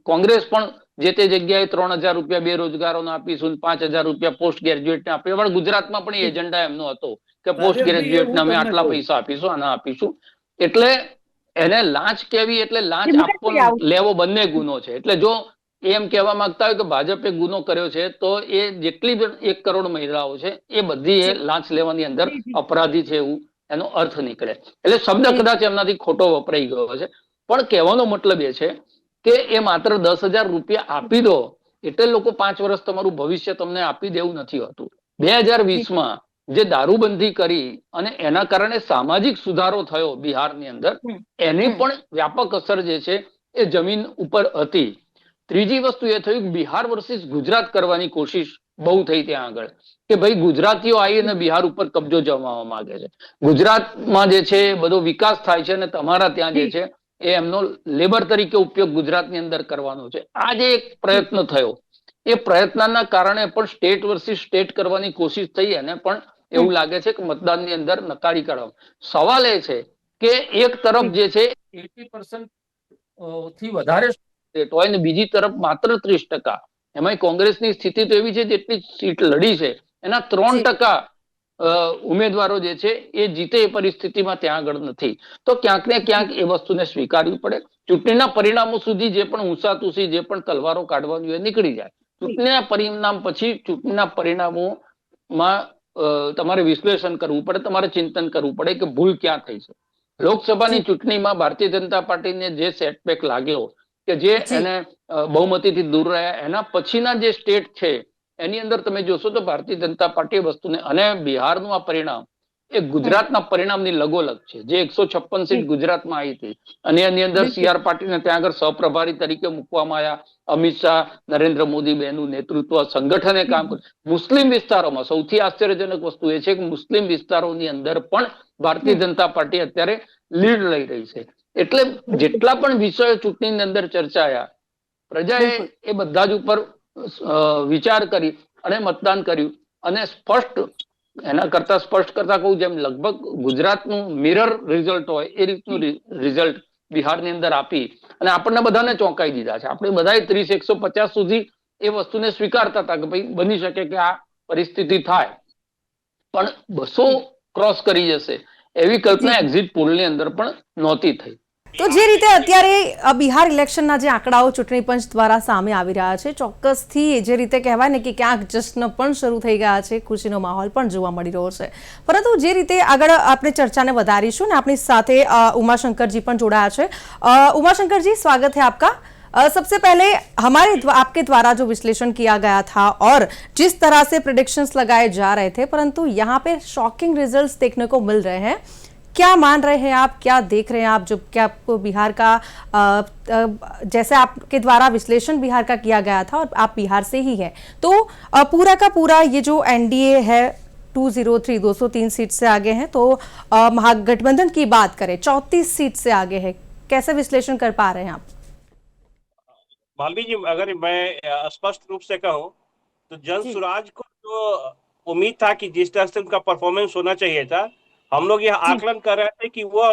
કોંગ્રેસ પણ જે તે જગ્યાએ 3,000 રૂપિયા બેરોજગારોને આપીશું, 5,000 રૂપિયા પોસ્ટ ગ્રેજ્યુએટને આપીએ. પણ ગુજરાતમાં પણ એ એજન્ડા એમનો હતો કે પોસ્ટ ગ્રેજ્યુએટને અમે આટલા પૈસા આપીશું, આના આપીશું. એટલે એને લાંચ કહેવી એટલે લાંચ આપવો લેવો બંને ગુનો છે. એટલે જો એમ કહેવા માંગતા હોય કે ભાજપે ગુનો કર્યો છે તો એ જેટલી 1 કરોડ મહિલાઓ છે એ બધી એ લાંચ લેવાની અંદર અપરાધી છે એવું એનો અર્થ નીકળે. એટલે શબ્દ કદાચ એમનાથી ખોટો વપરાઈ ગયો છે, પણ કહેવાનો મતલબ એ છે કે એ માત્ર 10,000 રૂપિયા આપી દો એટલે લોકો 5 વર્ષ તમારું ભવિષ્ય તમને આપી દેવું નથી હોતું. 2020માં જે દારૂબંધી કરી અને એના કારણે સામાજિક સુધારો થયો બિહારની અંદર, એની પણ વ્યાપક અસર જે છે એ જમીન ઉપર હતી. ત્રીજી વસ્તુ એ થયું કે બિહાર વર્સિસ ગુજરાત કરવાની કોશિશ બહુ થઈ ત્યાં આગળ, કે ભાઈ ગુજરાતીઓ આવી અને બિહાર ઉપર કબજો જમાવવા માંગે છે. ગુજરાતમાં જે છે બધો વિકાસ થાય છે અને તમારા ત્યાં જે છે એ એમનો લેબર તરીકે ઉપયોગ ગુજરાતની અંદર કરવાનો છે. આ જે એક પ્રયત્ન થયો, એ પ્રયત્નના કારણે પણ સ્ટેટ વર્સિસ સ્ટેટ કરવાની કોશિશ થઈ, અને પણ એવું લાગે છે કે મતદાનની અંદર નકારી કાઢવા. સવાલ એ છે કે એક તરફ જે છે 80% થી વધારે સ્ટેટ હોય ને બીજી તરફ માત્ર 30%. એમાં કોંગ્રેસની સ્થિતિ તો એવી છે જેટલી સીટ લડી છે એના 3% ઉમેદવારો જે છે એ જીતે એ પરિસ્થિતિમાં ત્યાં આગળ નથી. તો ક્યાંક ને ક્યાંક એ વસ્તુને સ્વીકારવી પડે. ચૂંટણીના પરિણામો સુધી જે પણ ઊંસાતુસી, જે પણ તલવારો કાઢવાની હોય નીકળી જાય. ચૂંટણીના પરિણામ પછી ચૂંટણીના પરિણામોમાં તમારે વિશ્લેષણ કરવું પડે, તમારે ચિંતન કરવું પડે કે ભૂલ ક્યાં થઈ છે. લોકસભાની ચૂંટણીમાં ભારતીય જનતા પાર્ટીને જે સેટબેક લાગ્યો કે જે એને બહુમતીથી દૂર રહ્યા, એના પછીના જે સ્ટેટ છે એની અંદર તમે જોશો તો ભારતીય જનતા પાર્ટી વસ્તુને, અને બિહારનું આ પરિણામ એ ગુજરાતના પરિણામની લગોલગ છે. જે 156 સીટ ગુજરાતમાં આવી હતી અને એની અંદર CR પાટીલને ત્યાં આગળ સહપ્રભારી તરીકે મૂકવામાં આવ્યા. અમિત શાહ, નરેન્દ્ર મોદી બેનું નેતૃત્વ, સંગઠને કામ કર્યું. મુસ્લિમ વિસ્તારોમાં સૌથી આશ્ચર્યજનક વસ્તુ એ છે કે મુસ્લિમ વિસ્તારોની અંદર પણ ભારતીય જનતા પાર્ટી અત્યારે લીડ લઈ રહી છે. એટલે જેટલા પણ વિષયો ચૂંટણીની અંદર ચર્ચાયા, પ્રજાએ એ બધા જ ઉપર વિચાર કરી અને મતદાન કર્યું, અને સ્પષ્ટ, એના કરતા સ્પષ્ટ કરતા કહું, જેમ લગભગ ગુજરાતનું મિરર રિઝલ્ટ હોય એ રીતનું રિઝલ્ટ બિહારની અંદર આપી અને આપણને બધાને ચોંકાઈ દીધા છે. આપણે બધા 30-150 સુધી એ વસ્તુને સ્વીકારતા હતા કે ભાઈ બની શકે કે આ પરિસ્થિતિ થાય, પણ 200 ક્રોસ કરી જશે એવી કલ્પના એક્ઝિટ પોલની અંદર પણ નહોતી થઈ. તો જે રીતે અત્યારે બિહાર ઇલેક્શનના જે આંકડાઓ ચૂંટણી પંચ દ્વારા સામે આવી રહ્યા છે, ચોક્કસથી જે રીતે કહેવાય ને કે ક્યાંક જશ્ન પણ શરૂ થઈ ગયા છે, ખુશીનો માહોલ પણ જોવા મળી રહ્યો છે. પરંતુ જે રીતે આગળ આપણે ચર્ચાને વધારીશું ને આપણી સાથે उमाशंकर जी પણ જોડાયા છે. उमाशंकर जी, स्वागत है आपका. सबसे पहले आपके द्वारा जो विश्लेषण किया गया था और जिस तरह से प्रेडिक्शंस लगाए जा रहे थे, परंतु यहाँ पे शॉकिंग रिजल्ट्स देखने को मिल रहे हैं. क्या मान रहे हैं आप, क्या देख रहे हैं आप, जब क्या आपको बिहार का जैसे आपके द्वारा विश्लेषण बिहार का किया गया था और आप बिहार से ही हैं, तो पूरा का पूरा ये जो एनडीए है 203 203 सीट से आगे हैं, तो महागठबंधन की बात करें 34 सीट से आगे है, कैसे विश्लेषण कर पा रहे हैं आप? मालवी जी, अगर मैं स्पष्ट रूप से कहूं तो जन स्वराज को जो उम्मीद था कि जिस तरह से उनका परफॉर्मेंस होना चाहिए था, हम लोग यह आकलन कर रहे थे कि वो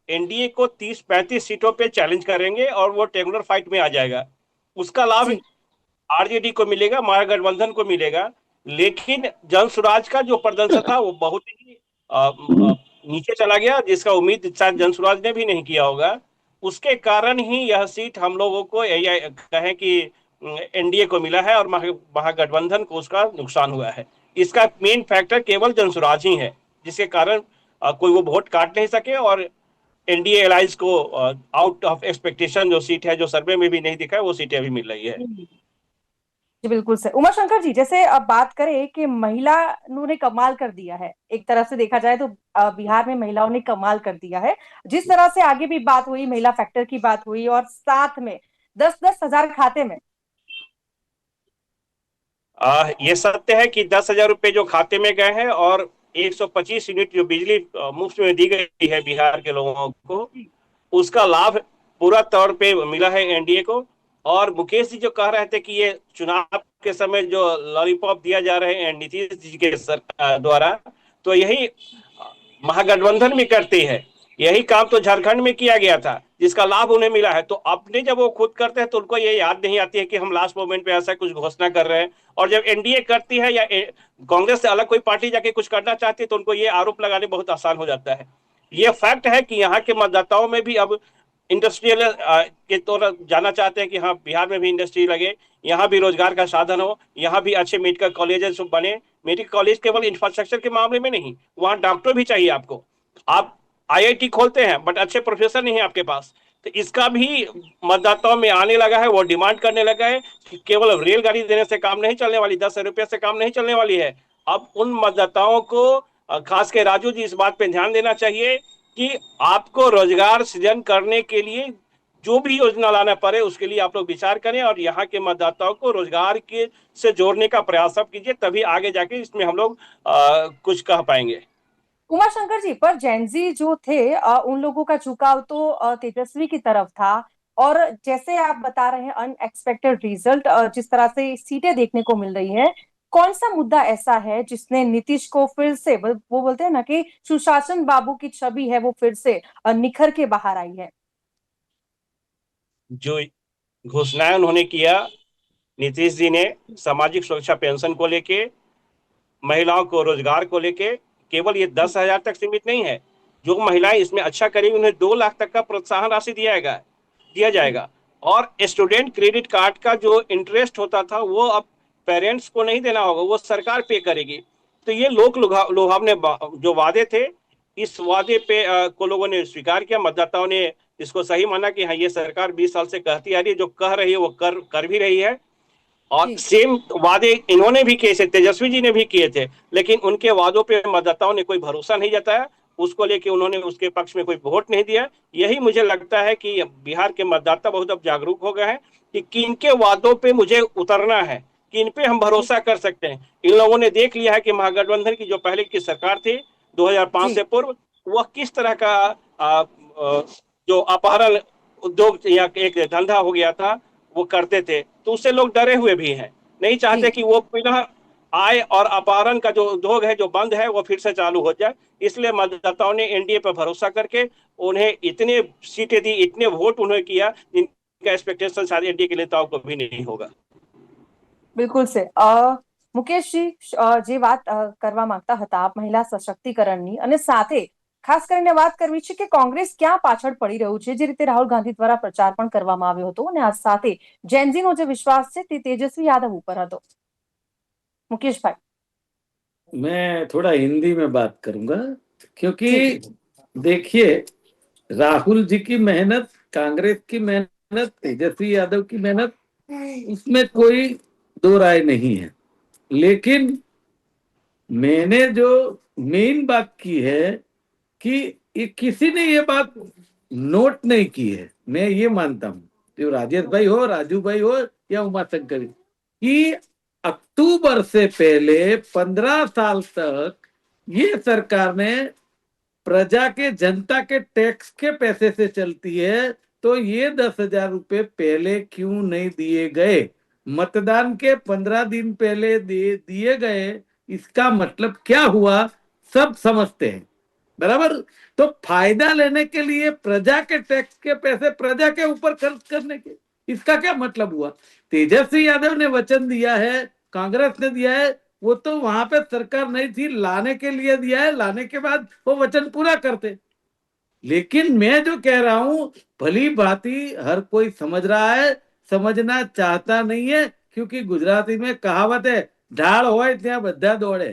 एनडीए को 30-35 सीटों पे चैलेंज करेंगे और वो ट्रायंगुलर फाइट में आ जाएगा. उसका लाभ आरजेडी को मिलेगा, महागठबंधन को मिलेगा. लेकिन जन स्वराज का जो प्रदर्शन था वो बहुत ही नीचे चला गया, जिसका उम्मीद शायद जन स्वराज ने भी नहीं किया होगा. उसके कारण ही यह सीट हम लोगों को कहें कि एनडीए को मिला है और महागठबंधन को उसका नुकसान हुआ है. इसका मेन फैक्टर केवल जन स्वराज ही है, जिसके कारण कोई वो वोट काट नहीं सके और एनडीए अलायंस को आउट ऑफ एक्सपेक्टेशन जो सीट है, जो सर्वे में भी नहीं दिखा है, वो सीटें अभी मिल रही है। जी बिल्कुल सर। उमा शंकर जी, जैसे अब बात करें कि महिलाओं ने कमाल कर दिया है, एक तरफ से देखा जाए तो बिहार में महिलाओं ने कमाल कर दिया है। जिस तरह से आगे भी बात हुई, महिला फैक्टर की बात हुई, और साथ में 10-10 हजार खाते में। ये सत्य है कि 10,000 रुपए जो खाते में गए हैं और 125 यूनिट जो बिजली मुफ्त में दी गई है बिहार के लोगों को, उसका लाभ पूरा तौर पे मिला है एनडीए को। और मुकेश जी जो कह रहे थे कि ये चुनाव के समय जो लॉलीपॉप दिया जा रहे हैं नीतीश जी के द्वारा, तो यही महागठबंधन भी करती है। यही काम तो झारखंड में किया गया था, जिसका लाभ उन्हें मिला है। तो अपने जब वो खुद करते हैं तो उनको ये याद नहीं आती है कि हम लास्ट मोमेंट पे ऐसा कुछ घोषणा कर रहे हैं। और जब एनडीए करती है या कांग्रेस से अलग कोई पार्टी जाके कुछ करना चाहती है तो उनको ये आरोप लगाने बहुत आसान हो जाता है। ये फैक्ट है कि यहाँ के मतदाताओं में भी अब इंडस्ट्रियल के तौर जाना चाहते हैं कि हाँ, बिहार में भी इंडस्ट्री लगे, यहाँ भी रोजगार का साधन हो, यहाँ भी अच्छे मेडिकल कॉलेजेस बने। मेडिकल कॉलेज केवल इंफ्रास्ट्रक्चर के मामले में नहीं, वहाँ डॉक्टर भी चाहिए आपको। आप आईआईटी खोलते हैं बट अच्छे प्रोफेसर नहीं है आपके पास, तो इसका भी मतदाताओं में आने लगा है। वो डिमांड करने लगा है कि केवल रेलगाड़ी देने से काम नहीं चलने वाली, 10 रुपये से काम नहीं चलने वाली है। अब उन मतदाताओं को, खास के राजू जी, इस बात पे ध्यान देना चाहिए कि आपको रोजगार सृजन करने के लिए जो भी योजना लाना पड़े उसके लिए आप लोग विचार करें और यहाँ के मतदाताओं को रोजगार के से जोड़ने का प्रयास सब कीजिए, तभी आगे जाके इसमें हम लोग कुछ कह पाएंगे। उमा शंकर जी, पर जेनजी जो थे उन लोगों का झुकाव तो तेजस्वी की तरफ था। और जैसे आप बता रहे हैं अनएक्सपेक्टेड रिजल्ट, जिस तरह से सीटें देखने को मिल रही है, कौन सा मुद्दा ऐसा है जिसने नीतीश को फिर से, वो बोलते हैं ना कि सुशासन बाबू की छवि है वो फिर से निखर के बाहर आई है? जो घोषणाएं उन्होंने किया, नीतीश जी ने सामाजिक सुरक्षा पेंशन को लेके, महिलाओं को रोजगार को लेके, केवल ये 10,000 तक सीमित नहीं है। जो महिलाएं इसमें अच्छा करेंगी उन्हें 2 लाख तक का प्रोत्साहन राशि दिया जाएगा। और स्टूडेंट क्रेडिट कार्ड का जो इंटरेस्ट होता था वो अब पेरेंट्स को नहीं देना होगा, वो सरकार पे करेगी। तो ये लोक लुभावने जो वादे थे, इस वादे पे को लोगों ने स्वीकार किया। मतदाताओं ने इसको सही माना कि हाँ, ये सरकार 20 साल से कहती आ रही है, जो कह रही है वो कर भी रही है। और सेम वादे इन्होंने भी किए थे, तेजस्वी जी ने भी किए थे, लेकिन उनके वादों पे मतदाताओं ने कोई भरोसा नहीं जताया, उसको लेके उन्होंने उसके पक्ष में कोई वोट नहीं दिया। यही मुझे लगता है कि बिहार के मतदाता बहुत अब जागरूक हो गए हैं कि किनके वादों पे मुझे उतरना है, किन पे हम भरोसा कर सकते हैं। इन लोगों ने देख लिया है कि महागठबंधन की जो पहले की सरकार थी 2005 से पूर्व, वह किस तरह का जो अपहरण उद्योग या एक धंधा हो गया था वो करते थे, तो उससे लोग डरे हुए भी हैं, नहीं चाहते कि वो पुनः आय और अपहरण का जो उद्योग है जो बंद है वो फिर से चालू हो जाए। इसलिए मतदाताओं ने एनडीए पर भरोसा करके उन्हें इतने सीटें दी, इतने वोट उन्हें किया, जिनका एक्सपेक्टेशन शायद एनडीए के नेताओं को भी नहीं होगा। બિલકુલ છે। મુકેશજી, જે વાત કરવા માંગતા હતા આપ મહિલા સશક્તિકરણની, અને સાથે ખાસ કરીને વાત કરવી છે કે કોંગ્રેસ ક્યાં પાછળ પડી રહ્યું છે, જે રીતે રાહુલ ગાંધી દ્વારા પ્રચાર પણ કરવામાં આવ્યો હતો, અને આ સાથે જેનઝીનો જે વિશ્વાસ છે તે તેજસ્વી યાદવ ઉપર હતો। मुकेश भाई, मैं थोड़ा हिंदी में बात करूंगा, क्योंकि देखिए, राहुल जी की मेहनत, कांग्रेस की मेहनत, तेजस्वी यादव की मेहनत, उसमें कोई दो राय नहीं है। लेकिन मैंने जो मेन बात की है कि किसी ने ये बात नोट नहीं की है, मैं ये मानता हूं, जो राजेश भाई हो, राजू भाई हो या उमाशंकर, कि अक्टूबर से पहले 15 साल तक ये सरकार ने प्रजा के, जनता के टैक्स के पैसे से चलती है, तो ये 10,000 रुपए पहले क्यों नहीं दिए गए? मतदान के 15 दिन पहले दिए गए, इसका मतलब क्या हुआ सब समझते हैं, बराबर। तो फायदा लेने के लिए प्रजा के टैक्स के पैसे प्रजा के ऊपर खर्च करने के, इसका क्या मतलब हुआ? तेजस्वी यादव ने वचन दिया है, कांग्रेस ने दिया है, वो तो वहां पे सरकार नहीं थी, लाने के लिए दिया है, लाने के बाद वो वचन पूरा करते। लेकिन मैं जो कह रहा हूं, भली भांति हर कोई समझ रहा है, समझना चाहता नहीं है, क्योंकि गुजराती में कहावत है, ढाल होय ત્યાં બધા દોડે,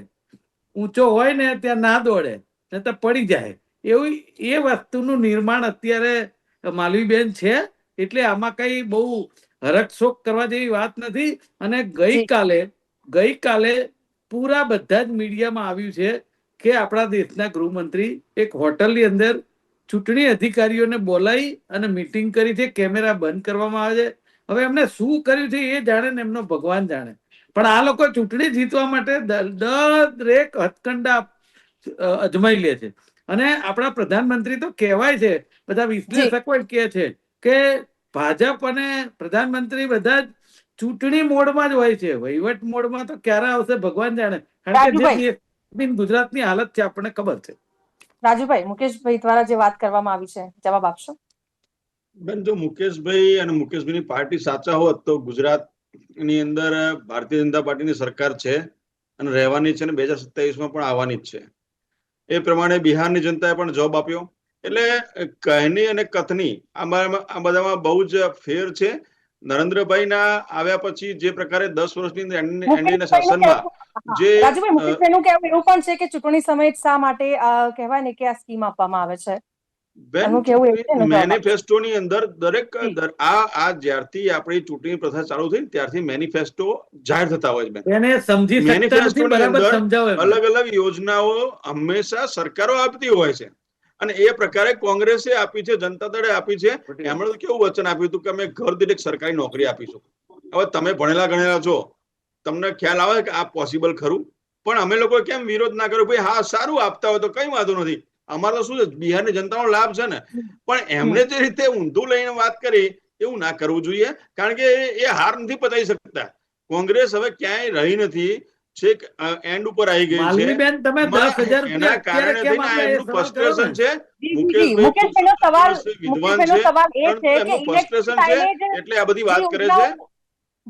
ઊંચો હોય ને ત્યાં ના દોડે, નહીં તો પડી જાય। એવું એ વસ્તુનું નિર્માણ અત્યારે માલવીબેન છે. એટલે આમાં કઈ બહુ હરકશોક કરવા જેવી વાત નથી. અને ગઈકાલે પૂરા બધા જ મીડિયામાં આવ્યું છે કે આપણા દેશના ગૃહમંત્રી એક હોટલની અંદર ચૂંટણી અધિકારીઓને બોલાવી અને મીટિંગ કરી છે. કેમેરા બંધ કરવામાં આવે છે. હવે એમને શું કર્યું છે એ જાણે ને એમનો ભગવાન જાણે. પણ આ લોકો ચૂંટણી જીતવા માટે દરેક હથકંડા અજમાઈ લે છે. અને આપણા પ્રધાનમંત્રી તો કહેવાય છે, બધા વિશ્લેષકો કહે છે કે ભાજપ અને પ્રધાનમંત્રી બધા જ ચૂંટણી મોડમાં જ હોય છે. વહીવટ મોડમાં તો ક્યારે આવશે ભગવાન જાણે. કારણ કે જે ગુજરાતની હાલત છે આપણને ખબર છે. રાજુભાઈ, મુકેશભાઈ દ્વારા જે વાત કરવામાં આવી છે, જવાબ આપશો? બેન, જો મુકેશભાઈ અને મુકેશભાઈની પાર્ટી સાચા હોત તો ગુજરાતની અંદર ભારતીય જનતા પાર્ટીની સરકાર છે અને રહેવાની છે, અને 2027માં પણ આવવાની જ છે. એ પ્રમાણે બિહારની જનતાએ પણ જવાબ આપ્યો. એટલે કહેની અને કથની આ બધામાં બહુ જ ફેર છે. નરેન્દ્રભાઈના આવ્યા પછી જે પ્રકારે 10 વર્ષની અંદર એનડીએના શાસનમાં જે રાજુભાઈ, મુકેશભાઈનું કહેવું એવું પણ છે કે ચૂંટણી સમયે શા માટે કહેવાય ને કે આ સ્કીમ આપવામાં આવે છે? મેનિફેસ્ટોની અંદર દરેક આ જ્યારથી આપણી ચૂંટણી પ્રથા ચાલુ થઈ ત્યારથી મેનિફેસ્ટો જાહેર થતા હોય છે. મેનિફેસ્ટોની અંદર અલગ અલગ યોજનાઓ હંમેશા સરકારો આપતી હોય છે, અને એ પ્રકારે કોંગ્રેસે આપી છે, જનતા દળે આપી છે. એમણે તો કેવું વચન આપ્યું હતું કે અમે ઘર દીઠ સરકારી નોકરી આપીશું. હવે તમે ભણેલા ગણેલા છો, તમને ખ્યાલ આવે કે આ પોસિબલ ખરું? પણ અમે લોકો કેમ વિરોધ ના કર્યો? ભાઈ હા, સારું આપતા હોય તો કઈ વાંધો નથી. અમારે તો શું છે, બિહારની જનતાનો લાભ છે ને. પણ એમને જે રીતે ઊંધું લઈને વાત કરી એવું ના કરવું જોઈએ, કારણ કે એ હાર નથી પચાવી શકતા. કોંગ્રેસ હવે ક્યાંય રહી નથી, છેક એન્ડ ઉપર આવી ગઈ છે. એના કારણે થઈને આ એમનું ફ્રસ્ટ્રેશન છે. મુકેશભાઈ વિદ્વાન છે, પરંતુ એમનું ફ્રસ્ટ્રેશન છે એટલે આ બધી વાત કરે છે.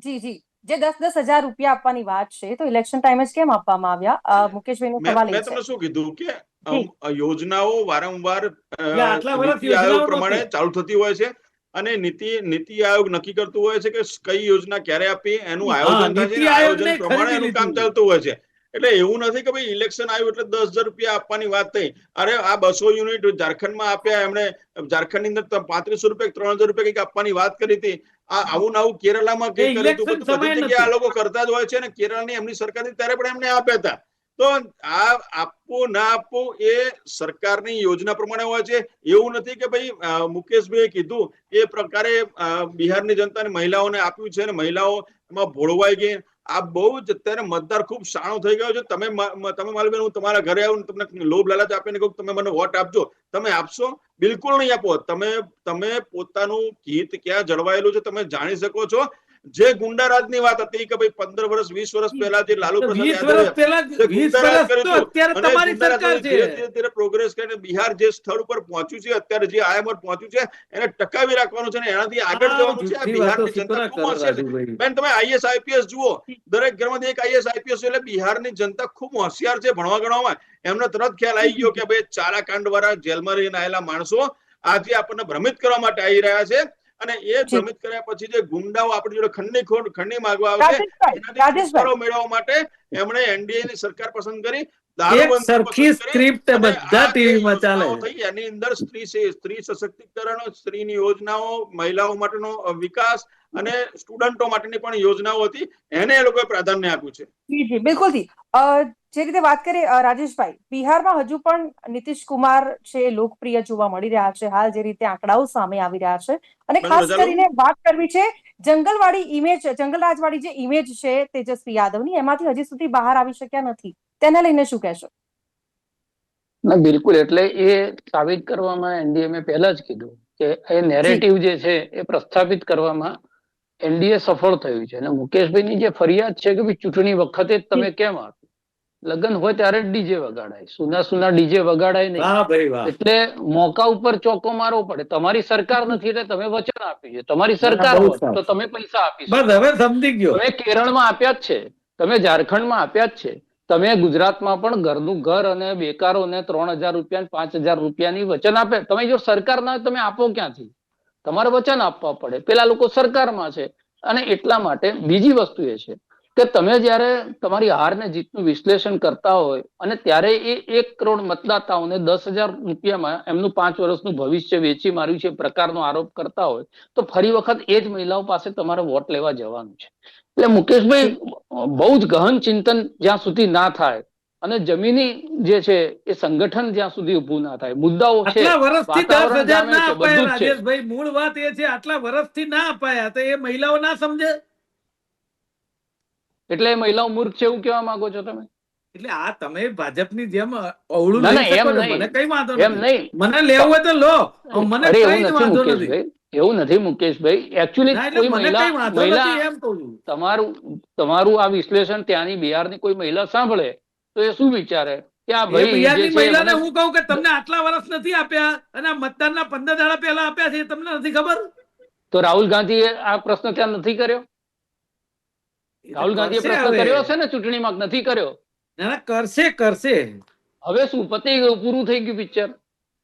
જી, જે 10,000 રૂપિયા આપવાની વાત છે, તો ઇલેક્શન ટાઈમે જ કેમ આપવામાં આવ્યા? મુકેશભાઈનો સવાલ મેં તમને શું કીધું કે યોજનાઓ વારંવાર નીતિ આયોગ પ્રમાણે ચાલુ થતી હોય છે, અને નીતિ આયોગ નક્કી કરતું હોય છે કે કઈ યોજના ક્યારે આપવી, એનું આયોજન થાય છે. આયોજન પ્રમાણે એનું કામ ચાલતું હોય છે. એટલે એવું નથી કે ભાઈ ઇલેક્શન આવ્યું એટલે 10,000 રૂપિયા આપવાની વાત થઈ. અરે આ 200 યુનિટ ઝારખંડમાં આપ્યા એમણે. ઝારખંડની અંદર 3500 રૂપિયા 3,000 રૂપિયા કંઈક આપવાની વાત કરી હતી. આવું નવું કેરળમાં કઈ કર્યું હતું? બધી જગ્યાએ આ લોકો કરતા જ હોય છે, અને કેરળની એમની સરકાર ત્યારે પણ એમને આપ્યા હતા. તો આ આપવું ના આપવું એ સરકારની યોજના પ્રમાણે હોય છે. એવું નથી કે ભાઈ મુકેશભાઈએ કીધું એ પ્રકારે બિહારની જનતાની મહિલાઓને આપ્યું છે, અને મહિલાઓ એમાં ભોળવાઈ ગઈ. આ બહુ જ અત્યારે મતદાર ખૂબ શાણો થઈ ગયો છે. તમે માલવીબેન, હું તમારા ઘરે આવું તમને લોભ લાલચ આપીને કહું તમે મને વોટ આપજો, તમે આપશો? બિલકુલ નહીં આપો. તમે પોતાનું હિત ક્યાં જળવાયેલું છે તમે જાણી શકો છો. જે ગુંડારાજની વાત હતી કે ભાઈ 15 વર્ષ 20 વર્ષ પહેલા જે લાલુ પ્રસાદ યાદવે ગુંડારાજ કર્યું હતું, અને ગુંડારાજ ધીરે ધીરે પ્રોગ્રેસ કરીને બિહાર જે સ્થળ ઉપર પહોંચ્યું છે, અત્યારે જે આયામ પર પહોંચ્યું છે, એને ટકાવી રાખવાનું છે, અને એનાથી આગળ જવાનું છે. આ બિહારની જનતા ખૂબ હોશિયાર છે. બેન, તમે આઈએસ આઈપીએસ જુઓ, દરેક ઘરમાંથી એક આઈએસ આઈપીએસ. એટલે બિહારની જનતા ખૂબ હોશિયાર છે ભણવા ગણવામાં. એમને તરત ખ્યાલ આવી ગયો કે ભાઈ ચારાકાંડ વાળા જેલમાં રહીને આવેલા માણસો આજે આપણને ભ્રમિત કરવા માટે આવી રહ્યા છે, અને એ ભ્રમિત કર્યા પછી જે ગુંડાઓ આપણી જોડે ખંડની માંગવા આવશે, એનાથી છુટકારો મેળવવા માટે એમણે એનડીએ ની સરકાર પસંદ કરી. એની અંદર સ્ત્રી સશક્તિકરણ, સ્ત્રીની યોજનાઓ, મહિલાઓ માટેનો વિકાસ અને સ્ટુડન્ટો માટેની પણ યોજનાઓ હતી. એને એ લોકોએ પ્રાધાન્ય આપ્યું છે. જી, બિલકુલ. જે રીતે વાત કરી રાજેશભાઈ, બિહારમાં હજુ પણ નીતિશ કુમાર છે લોકપ્રિય જોવા મળી રહ્યા છે. હાલ જે રીતે આંકડાઓ સામે આવી રહ્યા છે, અને ખાસ કરીને વાત કરવી છે જંગલરાજવાળી જે ઇમેજ છે તેજસ્વી યાદવની, એમાંથી હજી સુધી બહાર આવી શક્યા નથી. તેને લઈને શું કહેશો? ના, બિલકુલ. એટલે એ સાબિત કરવામાં એનડીએ પહેલા જ કીધું કે એ નેરેટિવ જે છે એ પ્રસ્થાપિત કરવામાં એનડીએ સફળ થયું છે. અને મુકેશભાઈની જે ફરિયાદ છે કે ભાઈ ચૂંટણી વખતે જ તમે કેમ આપ્યું? લગ્ન હોય ત્યારે જ ડીજે વગાડાય, સુના ડીજે વગાડાય નહીં. એટલે મોકા ઉપર ચોકો મારવો પડે. તમારી સરકાર નથી એટલે તમે વચન આપ્યું છે. તમારી સરકાર હોત તો તમે પૈસા આપી શકો. તમે કેરળમાં આપ્યા જ છે, તમે ઝારખંડમાં આપ્યા જ છે, તમે ગુજરાતમાં પણ ઘરનું ઘર અને બેકારોને 3,000 રૂપિયા 5,000 રૂપિયાની વચન આપે. તમે જો સરકાર ના તમે આપો ક્યાંથી? તમારે વચન આપવા પડે. પેલા લોકો સરકારમાં છે, અને એટલા માટે બીજી વસ્તુ એ છે કે તમે જ્યારે તમારી હાર ને જીતનું વિશ્લેષણ કરતા હોય અને ત્યારે એ 1 કરોડ મતદાતાઓને 10,000 રૂપિયામાં એમનું 5 વર્ષનું ભવિષ્ય વેચી માર્યું છે પ્રકારનો આરોપ કરતા હોય તો ફરી વખત એ જ મહિલાઓ પાસે તમારે વોટ લેવા જવાનું છે. એટલે મુકેશભાઈ, બહુ જ ગહન ચિંતન જ્યાં સુધી ના થાય અને જમીની જે છે એ સંગઠન જ્યાં સુધી ઊભું ના થાય, મુદ્દાઓ છે, આટલા વર્ષથી વાતાવરણ 10,000 જામે ના છે, અપાયા બધું જ છે. રાજેશભાઈ, મૂળ વાત એ છે આટલા વર્ષથી ના અપાયા તો એ મહિલાઓ ના સમજે. એટલે એ મહિલાઓ મૂર્ખ છે એવું કહેવા માંગો છો તમે? એટલે આ તમે ભાજપની જેમ અવળું ના, લઈ ના, શકો એમ છો, નહીં. મને કઈ વાંધો એમ નથી. નહીં. મને લેવું હોય તો લો, મને અરે કઈ એવું જ નથી વાંધો નથી. મુકેશભાઈ, એવું નથી મુકેશભાઈ. એકચ્યુઅલી ના, એટલે કોઈ મને કઈ વાંધો મહિલા નથી એમ કહું છું. તમારું આ વિશ્લેષણ ત્યાંની બિહારની કોઈ મહિલા સાંભળે તો એ શું વિચારે કે આ એ ભાઈ જે બિહારની છે મહિલાને મને હું કહું કે તમને આટલા વર્ષ નથી આપ્યા અને આ મતદાનના 15 દાડા પહેલા આપ્યા છે, એ તમને નથી ખબર? તો રાહુલ ગાંધીએ આ પ્રશ્ન ત્યાં નથી કર્યો? એ તો રાહુલ ગાંધીએ કરશે પ્રશ્ન હવે. કર્યો છે ને ચૂંટણીમાં? નથી કર્યો. ના, ના, કરશે. હવે શું પતી ગયું, પૂરું થઈ ગયું પિક્ચર?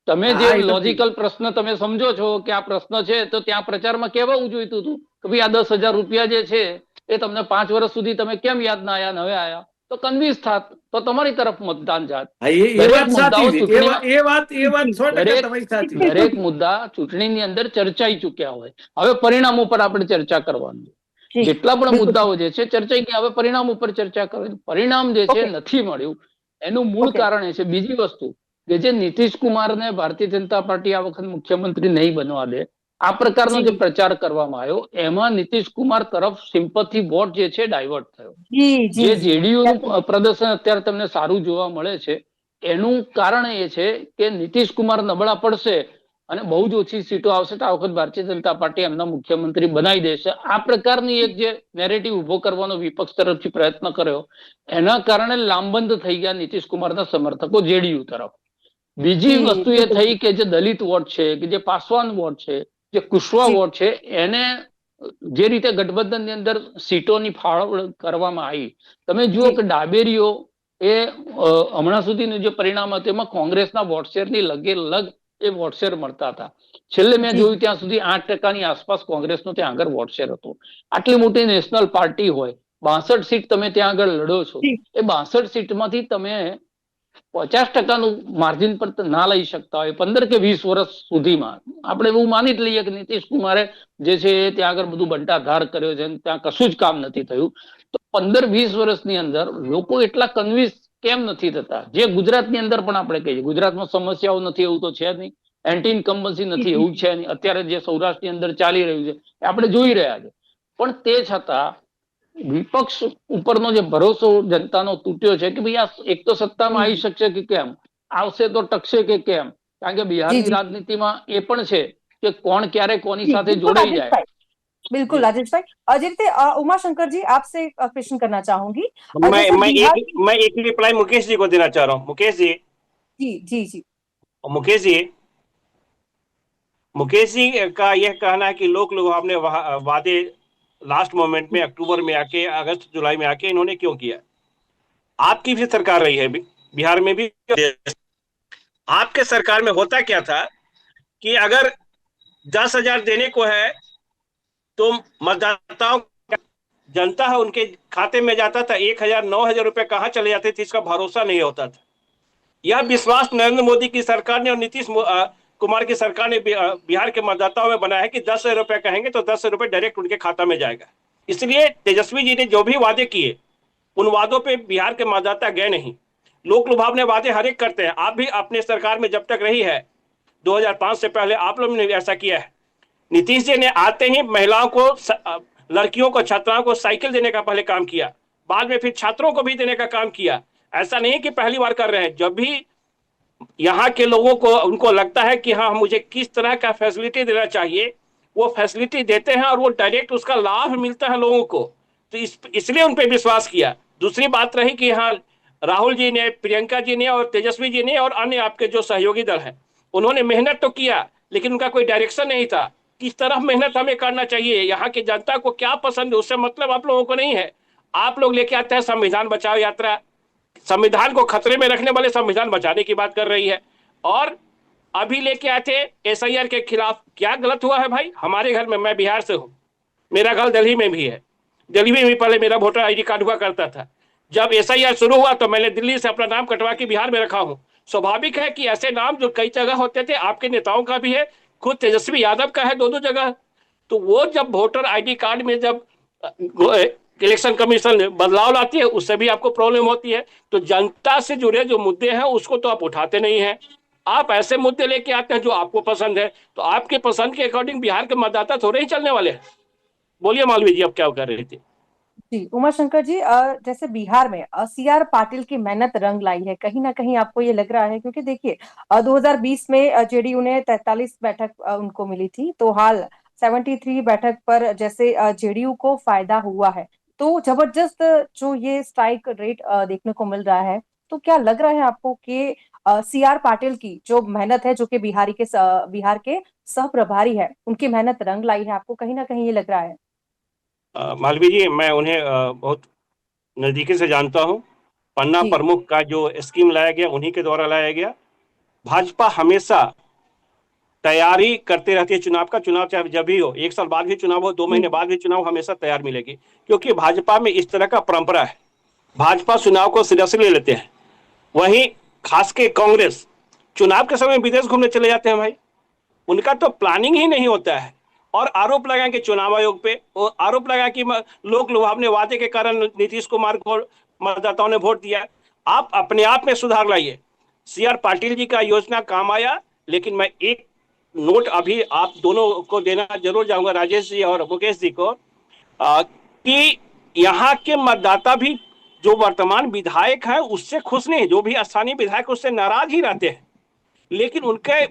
તમે જે હા, એ તો લોજિકલ પ્રશ્ન તમે સમજો છો કે આ પ્રશ્ન છે તો ત્યાં પ્રચારમાં કહેવાનું જોઈતું હતું કે ભાઈ આ 10,000 રૂપિયા જે છે એ તમને 5 વર્ષ સુધી તમે કેમ યાદ ના આયા, હવે આયા તો કન્વિન્સ થાત, તો તમારી તરફ મતદાન જાત. હા, એ દરેક વાત મુદ્દાઓ સાચી છે. ચૂંટણીમાં એ વાત 100% તમારી સાચી. દરેક મુદ્દા ચૂંટણીની અંદર ચર્ચાઈ ચૂક્યા હોય. હવે પરિણામ ઉપર આપણે ચર્ચા કરવાની. જેટલા પણ મુદ્દાઓ જે છે ચર્ચાઈ ગયા, હવે પરિણામ ઉપર ચર્ચા કરવાની. પરિણામ જે છે નથી મળ્યું એનું મૂળ કારણ એ છે. બીજી વસ્તુ કે જે નીતિશ કુમારને ભારતીય જનતા પાર્ટી આ વખત મુખ્યમંત્રી નહીં બનવા દે, આ પ્રકારનો જે પ્રચાર કરવામાં આવ્યો એમાં નીતિશ કુમાર તરફ સિમ્પથી વોટ જે છે ડાયવર્ટ થયો. જે જેડીયુ નું પ્રદર્શન અત્યારે તમને સારું જોવા મળે છે એનું કારણ એ છે કે નીતિશ કુમાર નબળા પડશે અને બહુ જ ઓછી સીટો આવશે તો આ વખત ભારતીય જનતા પાર્ટી એમના મુખ્યમંત્રી બનાવી દેશે. આ પ્રકારની એક જે નેરેટિવ ઉભો કરવાનો વિપક્ષ તરફથી પ્રયત્ન કર્યો એના કારણે લાંબંદ થઈ ગયા નીતિશ કુમારના સમર્થકો જેડીયુ તરફ. બીજી વસ્તુ એ થઈ કે જે દલિત વોટ છે, કે જે પાસવાન વોટ છે, જે કુશવા વોટ છે, એને જે રીતે ગઠબંધનની અંદર સીટોની ફાળવણી કરવામાં આવી, તમે જુઓ કે ડાબેરીઓ એ હમણાં સુધીનું જે પરિણામ હતું એમાં કોંગ્રેસના વોટશેરની લગે લગ એ વોટશેર મળતા હતા. છેલ્લે મેં જોયું ત્યાં સુધી 8% આસપાસ કોંગ્રેસનો ત્યાં આગળ વોટશેર હતો. આટલી મોટી નેશનલ પાર્ટી હોય, 62 સીટ તમે ત્યાં આગળ લડો છો, એ 62 સીટમાંથી તમે 50% માર્જિન પર ના લઈ શકતા હોય 15 કે 20 વર્ષ સુધીમાં. આપણે એવું માની જ લઈએ કે નીતિશ કુમારે જે છે ત્યાં આગળ બધું બંટાધાર કર્યો છે, ત્યાં કશું જ કામ નથી થયું, તો 15-20 વર્ષની અંદર લોકો એટલા કન્વિન્સ કેમ નથી થતા? જે ગુજરાતની અંદર પણ આપણે કહીએ ગુજરાતમાં સમસ્યાઓ નથી એવું તો છે જ નહીં, એન્ટી ઇન્કમ્બન્સી નથી એવું છે નહીં, અત્યારે જે સૌરાષ્ટ્રની અંદર ચાલી રહ્યું છે એ આપણે જોઈ રહ્યા છે. પણ તે છતાં વિપક્ષ ઉપરનો જે ભરોસો જનતાનો તૂટ્યો છે કે ભાઈ આ એક તો સત્તામાં આવી શકશે કે કેમ, આવશે તો ટકશે કે કેમ, કારણ કે બિહારની રાજનીતિમાં એ પણ છે કે કોણ ક્યારે કોની સાથે જોડાઈ જાય. बिल्कुल राजेश भाई, जितने उमाशंकर जी आपसे क्वेश्चन करना चाहूंगी। मैं एक रिप्लाई मुकेश जी को देना चाह रहा हूँ। मुकेश जी मुकेश जी का यह कहना है कि लोक लुभाव ने वादे लास्ट मोमेंट में अक्टूबर में आके, अगस्त जुलाई में आके इन्होंने क्यों किया? आपकी भी सरकार रही है बिहार में भी, आपके सरकार में होता क्या था कि अगर 10,000 देने को है तो मतदाताओं, जनता है उनके खाते में जाता था 1,000 9,000 रुपए कहाँ चले जाते थे इसका भरोसा नहीं होता था। यह विश्वास नरेंद्र मोदी की सरकार ने और नीतीश कुमार की सरकार ने बिहार के मतदाताओं में बनाया है कि 10,000 रुपए कहेंगे तो 10,000 रुपए डायरेक्ट उनके खाता में जाएगा। इसलिए तेजस्वी जी ने जो भी वादे किए उन वादों पे बिहार के मतदाता गए नहीं। लोक लुभाव ने वादे हर एक करते हैं। आप भी अपने सरकार में जब तक रही है 2005 से पहले आप लोगों ने ऐसा किया है। नीतीश जी ने आते ही महिलाओं को, लड़कियों को, छात्राओं को साइकिल देने का पहले काम किया, बाद में फिर छात्रों को भी देने का काम किया। ऐसा नहीं कि पहली बार कर रहे हैं। जब भी यहाँ के लोगों को उनको लगता है कि हाँ मुझे किस तरह का फैसिलिटी देना चाहिए वो फैसिलिटी देते हैं और वो डायरेक्ट उसका लाभ मिलता है लोगों को, तो इसलिए उन पर विश्वास किया। दूसरी बात रही कि हाँ राहुल जी ने, प्रियंका जी ने और तेजस्वी जी ने और अन्य आपके जो सहयोगी दल हैं उन्होंने मेहनत तो किया लेकिन उनका कोई डायरेक्शन नहीं था किस तरफ मेहनत हमें करना चाहिए, यहाँ की जनता को क्या पसंद है उससे मतलब आप लोगों को नहीं है। आप लोग लेके आते हैं संविधान बचाओ यात्रा, संविधान को खतरे में रखने वाले संविधान बचाने की बात कर रही है, और अभी लेके आए थे SIR के खिलाफ। क्या गलत हुआ है भाई? हमारे घर में, मैं बिहार से हूँ, मेरा घर दिल्ली में भी है, दिल्ली में भी पहले मेरा वोटर आईडी कार्ड हुआ करता था। जब एसआईआर शुरू हुआ तो मैंने दिल्ली से अपना नाम कटवा के बिहार में रखा हूँ। स्वाभाविक है कि ऐसे नाम जो कई जगह होते थे, आपके नेताओं का भी है, खुद तेजस्वी यादव का है, दोनों जगह। तो वो जब वोटर आईडी कार्ड में जब इलेक्शन कमीशन बदलाव लाती है, उससे भी आपको प्रॉब्लम होती है। तो जनता से जुड़े जो मुद्दे हैं उसको तो आप उठाते नहीं हैं। आप ऐसे मुद्दे लेके आते हैं जो आपको पसंद है। तो आपके पसंद के अकॉर्डिंग बिहार के मतदाता थोड़े ही चलने वाले हैं। बोलिए मालवीय जी, आप क्या कर रहे थे? जी उमा शंकर जी, जैसे बिहार में सीआर पाटिल की मेहनत रंग लाई है, कहीं ना कहीं आपको ये लग रहा है? क्योंकि देखिए 2020 में जेडीयू ने 43 बैठक उनको मिली थी, तो हाल 73 बैठक पर जैसे जेडीयू को फायदा हुआ है, तो जबरदस्त जो ये स्ट्राइक रेट देखने को मिल रहा है, तो क्या लग रहा है आपको कि सीआर पाटिल की जो मेहनत है, जो कि बिहार के सह प्रभारी है, उनकी मेहनत रंग लाई है? आपको कहीं ना कहीं ये लग रहा है? मालवीय जी, मैं उन्हें बहुत नजदीकी से जानता हूँ। पन्ना जी प्रमुख का जो स्कीम लाया गया उन्हीं के द्वारा लाया गया। भाजपा हमेशा तैयारी करते रहती है चुनाव का। चुनाव चाहे जब भी हो, 1 साल बाद भी चुनाव हो, 2 महीने बाद भी चुनाव, हमेशा तैयार मिलेगी। क्योंकि भाजपा में इस तरह का परंपरा है, भाजपा चुनाव को सीरियसली लेते हैं। वहीं खास के कांग्रेस चुनाव के समय विदेश घूमने चले जाते हैं भाई। उनका तो प्लानिंग ही नहीं होता है। और आरोप लगाएं कि चुनाव आयोग पे, और आरोप लगाएं कि लोक लुभावने वादे के कारण नीतीश कुमार को मतदाताओं ने वोट दिया। आप अपने आप में सुधार लाइए। सीआर पाटिल जी का योजना काम आया, लेकिन मैं एक नोट अभी आप दोनों को देना जरूर चाहूंगा, राजेश जी और मुकेश जी को, कि यहाँ के मतदाता भी जो वर्तमान विधायक है उससे खुश नहीं। जो भी स्थानीय विधायक उससे नाराज ही रहते हैं। लेकिन उनके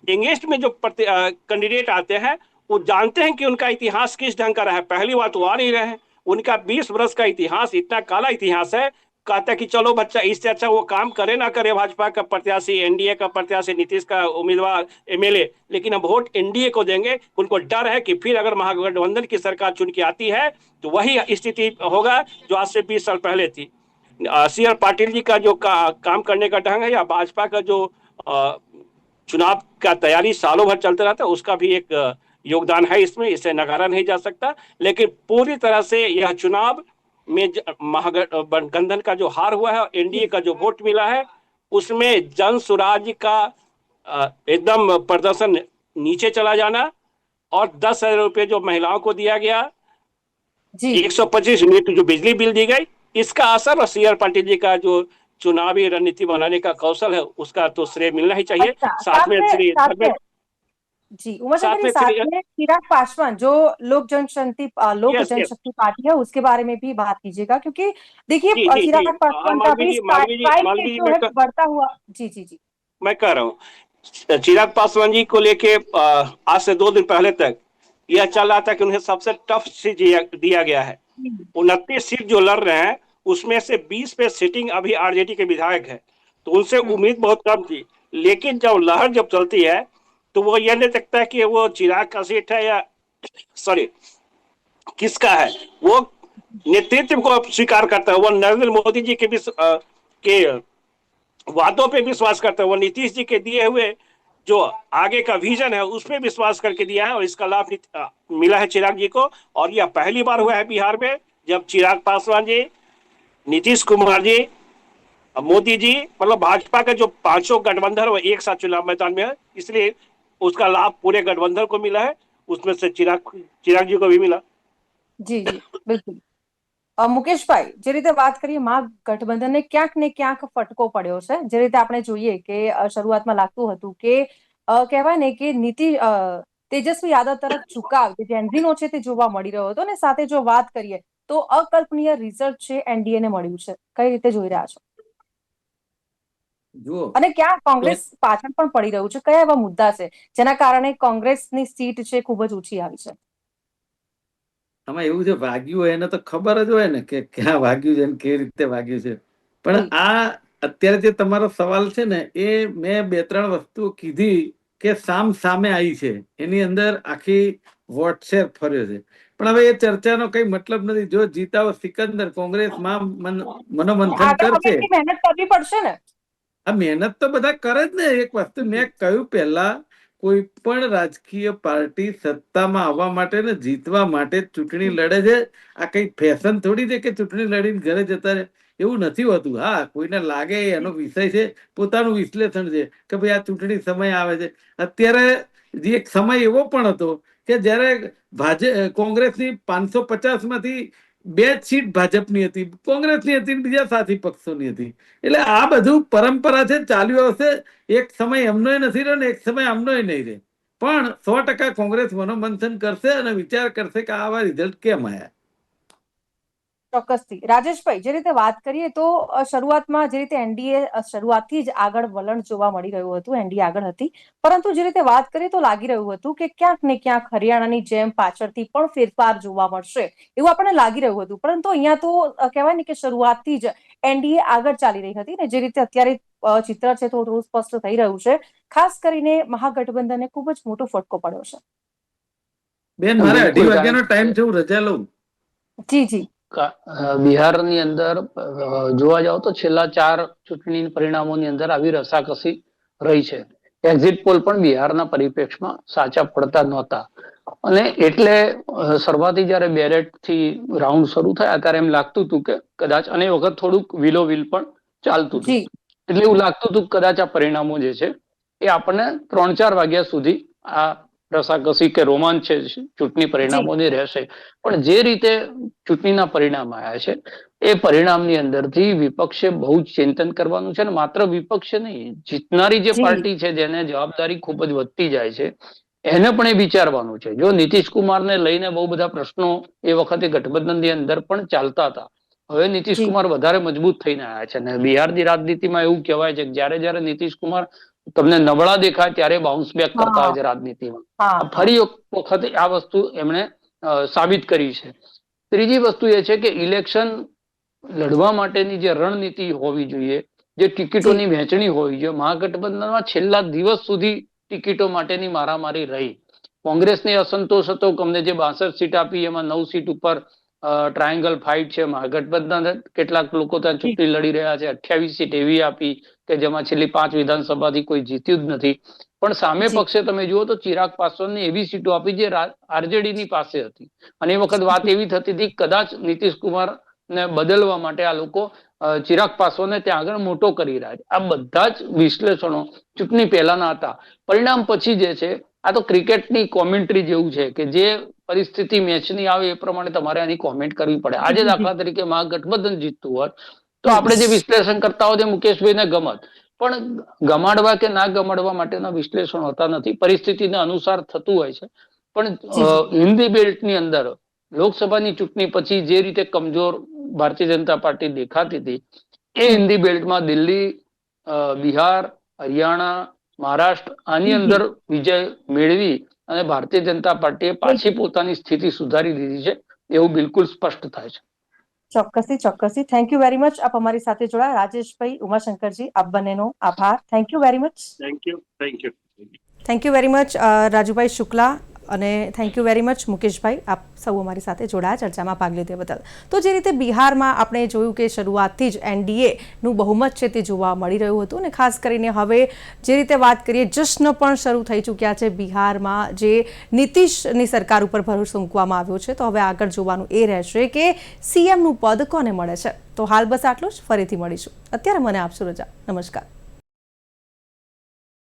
एंगेस्ट में जो कैंडिडेट आते हैं वो जानते हैं कि उनका इतिहास किस ढंग का रहा है। पहली बार तो आ नहीं रहे हैं। उनका 20 वर्ष का इतिहास, इतना काला इतिहास है। कहता है कि चलो बच्चा, इससे अच्छा वो काम करे ना करे, भाजपा का प्रत्याशी, एनडीए का प्रत्याशी, नीतीश का उम्मीदवार, एमएलए, लेकिन अब वोट एनडीए को देंगे। उनको डर है कि फिर अगर महागठबंधन की सरकार चुन के आती है तो वही स्थिति होगा जो आज से 20 साल पहले थी। सीआर पाटिल जी का जो काम करने का ढंग है, या भाजपा का जो चुनाव का तैयारी सालों भर चलता रहता है, उसका भी एक योगदान है इसमें, इसे नकारा नहीं जा सकता। लेकिन पूरी तरह से यह चुनाव में महागठबंधन का जो हार हुआ है, एनडीए का जो वोट मिला है, उसमें जन स्वराज का एकदम प्रदर्शन नीचे चला जाना, और 10,000 रुपये जो महिलाओं को दिया गया, जी 125 यूनिट जो बिजली बिल दी गई, इसका असर, और सीआर पाटिल जी का जो चुनावी रणनीति बनाने का कौशल है, उसका तो श्रेय मिलना ही चाहिए। अच्छा, साथ में जी उमा साथ शंकर जी, में साथ में चिराग पासवान जो लोक यस यस जनशक्ति पार्टी है, उसके बारे में भी बात कीजिएगा, क्योंकि देखिए जी जी जी, चिराग पासवान का भी स्ट्राइक रेट जो है बढ़ता हुआ। जी जी जी मैं कह रहा हूँ, चिराग पासवान जी को लेके आज से 2 दिन पहले तक यह चल रहा था कि उन्हें सबसे टफ सीट दिया गया है। 29 सीट जो लड़ रहे हैं उसमें से 20 पे सिटिंग अभी आरजेडी के विधायक है, तो उनसे उम्मीद बहुत कम थी। लेकिन जब लहर जब चलती है तो वो यह नहीं सकता है कि वो चिराग का सीट है या सॉरी किसका है। वो नेतृत्व को स्वीकार करता है। वो नरेंद्र मोदी जी के वादों पे विश्वास करता है। वो नीतीश जी के दिए हुए जो आगे का विजन है उस पर विश्वास करके दिया है, और इसका लाभ मिला है चिराग जी को। और यह पहली बार हुआ है बिहार में जब चिराग पासवान जी, नीतीश कुमार जी, मोदी जी, मतलब भाजपा का जो 5 गठबंधन वो एक साथ चुनाव मैदान में है, इसलिए उसका लाभ पूरे गठबंधन को मिला है, उसमें से चिराग जी को भी मिला। जी जी बिल्कुल। મુકેશભાઈ, જે રીતે વાત કરીએ મહાગઠબંધનને ક્યાંક ને ક્યાંક ફટકો પડ્યો છે, જે રીતે આપણે જોઈએ કે શરૂઆતમાં લાગતું હતું કે કહેવાય ને કે તેજસ્વી યાદવ તરફ ઝુકાવ જે જેન્ઝીનો છે તે જોવા મળી રહ્યો હતો, ને સાથે જો વાત કરીએ તો અકલ્પનીય રિઝલ્ટ છે એનડીએ ને મળ્યું છે, કઈ રીતે જોઈ રહ્યા છો? જુઓ, અને ક્યાં કોંગ્રેસ પાછળ પણ પડી રહ્યું છે? કયા એવા મુદ્દા છે જેના કારણે કોંગ્રેસની સીટ છે ખૂબ જ ઓછી આવી છે? આમાં એવું છે, વાગ્યું હોય એને તો ખબર જ હોય ને કે ક્યાં વાગ્યું છે અને કેવી રીતે વાગ્યું છે. પણ આ અત્યારે જે તમારો સવાલ છે ને, એ મેં 2-3 વસ્તુઓ કીધી કે સામે આવી છે, એની અંદર આખી વોટ્સએપ ફર્યો છે. પણ હવે એ ચર્ચાનો કઈ મતલબ નથી. જો જીતાઓ સિકંદર કોંગ્રેસમાં મનોમંથન કરશે, મહેનત કરવી પડશે ને. આ મહેનત તો બધા કરે જ ને. એક વસ્તુ મેં કહ્યું પહેલા, કોઈ પણ રાજકીય પાર્ટી સત્તામાં આવવા માટે ને જીતવા માટે જ ચૂંટણી લડે છે. આ કઈ ફેશન થોડી છે કે ચૂંટણી લડીને ઘરે જતા રહે, એવું નથી હોતું. હા, કોઈને લાગે એનો વિષય છે, પોતાનું વિશ્લેષણ છે કે ભાઈ આ ચૂંટણી સમય આવે છે. અત્યારે જે એક સમય એવો પણ હતો કે જ્યારે કોંગ્રેસની 550 માંથી 2 જ સીટ ભાજપની હતી, કોંગ્રેસની હતી, બીજા સાથી પક્ષોની હતી. એટલે આ બધું પરંપરા છે, ચાલ્યું આવશે. એક સમય એમનોય નથી રહ્યો ને એક સમય આમનોય નહીં રહે. પણ 100% કોંગ્રેસ મનોમંથન કરશે અને વિચાર કરશે કે આવા રિઝલ્ટ કેમ આવ્યા. ચોક્કસથી રાજેશભાઈ, જે રીતે વાત કરીએ તો શરૂઆતમાં જે રીતે એનડીએ શરૂઆતથી જ આગળ વલણ જોવા મળી રહ્યું હતું, એનડીએ આગળ હતી, પરંતુ જે રીતે વાત કરીએ તો લાગી રહ્યું હતું કે ક્યાંક ને ક્યાંક હરિયાણાની જેમ પાછળથી પણ ફેરફાર જોવા મળશે એવું આપણને લાગી રહ્યું હતું. પરંતુ અહીંયા તો કહેવાય ને કે શરૂઆતથી જ એનડીએ આગળ ચાલી રહી હતી ને જે રીતે અત્યારે ચિત્ર છે થોડું સ્પષ્ટ થઈ રહ્યું છે. ખાસ કરીને મહાગઠબંધનને ખૂબ જ મોટો ફટકો પડ્યો છે. બેન, મારે 2:30 વાગ્યાનો ટાઈમ છે, હું રજા લઉં. જી જી. બિહારની અંદર જોવા જાવ તો છેલ્લા 4 ચૂંટણી પરિણામોની અંદર આવી રસાકસી રહી છે. એક્ઝિટ પોલ પણ બિહારના પરિપ્રેક્ષમાં સાચા પડતા નહોતા અને એટલે શરૂઆતી જયારે બેરેટ થી રાઉન્ડ શરૂ થયા ત્યારે એમ લાગતું હતું કે કદાચ અને એ વખત થોડુંક વિલોવિલ પણ ચાલતું હતું. એટલે એવું લાગતું હતું કે કદાચ આ પરિણામો જે છે એ આપણને 3-4 વાગ્યા સુધી આ રસાકસી કે રોમાંચ છે ચૂંટણી પરિણામોની રહેશે. પણ જે રીતે ચૂંટણીના પરિણામ આવ્યા છે એ પરિણામની અંદરથી વિપક્ષે બહુ જ ચિંતન કરવાનું છે. અને માત્ર વિપક્ષે નહીં, જીતનારી જે પાર્ટી છે જેને જવાબદારી ખૂબ જ વધતી જાય છે એને પણ એ વિચારવાનું છે. જો નીતિશ કુમારને લઈને બહુ બધા પ્રશ્નો એ વખતે ગઠબંધનની અંદર પણ ચાલતા હતા, હવે નીતિશ કુમાર વધારે મજબૂત થઈને આવ્યા છે. અને બિહારની રાજનીતિમાં એવું કહેવાય છે કે જયારે નીતિશ કુમાર તમને નબળા દેખાય ત્યારે બાઉન્સ બેક કરતા હોય છે રાજનીતિમાં. ફરી વખતે આ વસ્તુ એમણે સાબિત કરી છે. ત્રીજી વસ્તુ એ છે કે ઇલેક્શન લડવા માટેની જે રણનીતિ હોવી જોઈએ, જે ટિકિટોની વહેંચણી હોવી જોઈએ, મહાગઠબંધનમાં છેલ્લા દિવસ સુધી ટિકિટો માટેની મારામારી રહી. કોંગ્રેસને અસંતોષ હતો કે અમને જે 62 સીટ આપી એમાં 9 સીટ ઉપર ટ્રાયંગલ ફાઇટ છે. મહાગઠબંધન કેટલાક લોકો ત્યાં ચૂંટણી લડી રહ્યા છે, 28 સીટ એવી આપી કે જેમાં છેલ્લી 5 વિધાનસભાથી કોઈ જીત્યું જ નથી. પણ સામે પક્ષે તમે જુઓ તો ચિરાગ પાસવાનને એવી સીટો આપી જે આરજેડી ની પાસે હતી. અને એ વખત વાત એવી થતી હતી કદાચ નીતિશ કુમાર ને બદલવા માટે આ લોકો ચિરાગ પાસવાનને ત્યાં આગળ મોટો કરી રહ્યા છે. આ બધા જ વિશ્લેષણો ચૂંટણી પહેલાના હતા. પરિણામ પછી જે છે આ તો ક્રિકેટની કોમેન્ટ્રી જેવું છે કે જે પરિસ્થિતિ મેચની આવે એ પ્રમાણે તમારે આની કોમેન્ટ કરવી પડે. આજે દાખલા તરીકે મહાગઠબંધન જીતતું હોત તો આપણે જે વિશ્લેષણ કરતા હોય મુકેશભાઈને ગમત, પણ ગમાડવા કે ના ગમાડવા માટેના વિશ્લેષણ હોતા નથી. પરિસ્થિતિને અનુસાર થતું હોય છે. પણ હિન્દી બેલ્ટની અંદર લોકસભાની ચૂંટણી પછી જે રીતે કમજોર ભારતીય જનતા પાર્ટી દેખાતી હતી એ હિન્દી બેલ્ટમાં દિલ્હી, બિહાર, હરિયાણા, મહારાષ્ટ્ર આની અંદર વિજય મેળવી અને ભારતીય જનતા પાર્ટીએ પાછી પોતાની સ્થિતિ સુધારી દીધી છે એવું બિલકુલ સ્પષ્ટ થાય છે. ચોક્કસથી. Thank you very much. આપ અમારી સાથે જોડાયા. રાજેશભાઈ, ઉમાશંકરજી, આપ બંનેનો આભાર. Thank you very much. Thank you very much Rajubhai Shukla અને થેન્ક યુ વેરી મચ મુકેશભાઈ, આપ સૌ અમારી સાથે જોડાયા, ચર્ચામાં ભાગ લીધો બદલ. તો જે રીતે બિહારમાં આપણે જોયું કે શરૂઆતથી જ એનડીએનું બહુમત છે તે જોવા મળી રહ્યું હતું અને ખાસ કરીને હવે જે રીતે વાત કરીએ જશ્ન પણ શરૂ થઈ ચૂક્યા છે બિહારમાં. જે નીતિશની સરકાર ઉપર ભરોસો મૂકવામાં આવ્યો છે તો હવે આગળ જોવાનું એ રહેશે કે સીએમનું પદ કોને મળે છે. તો હાલ બસ આટલું જ. ફરીથી મળીશું. અત્યારે મને આપશો રજા. નમસ્કાર.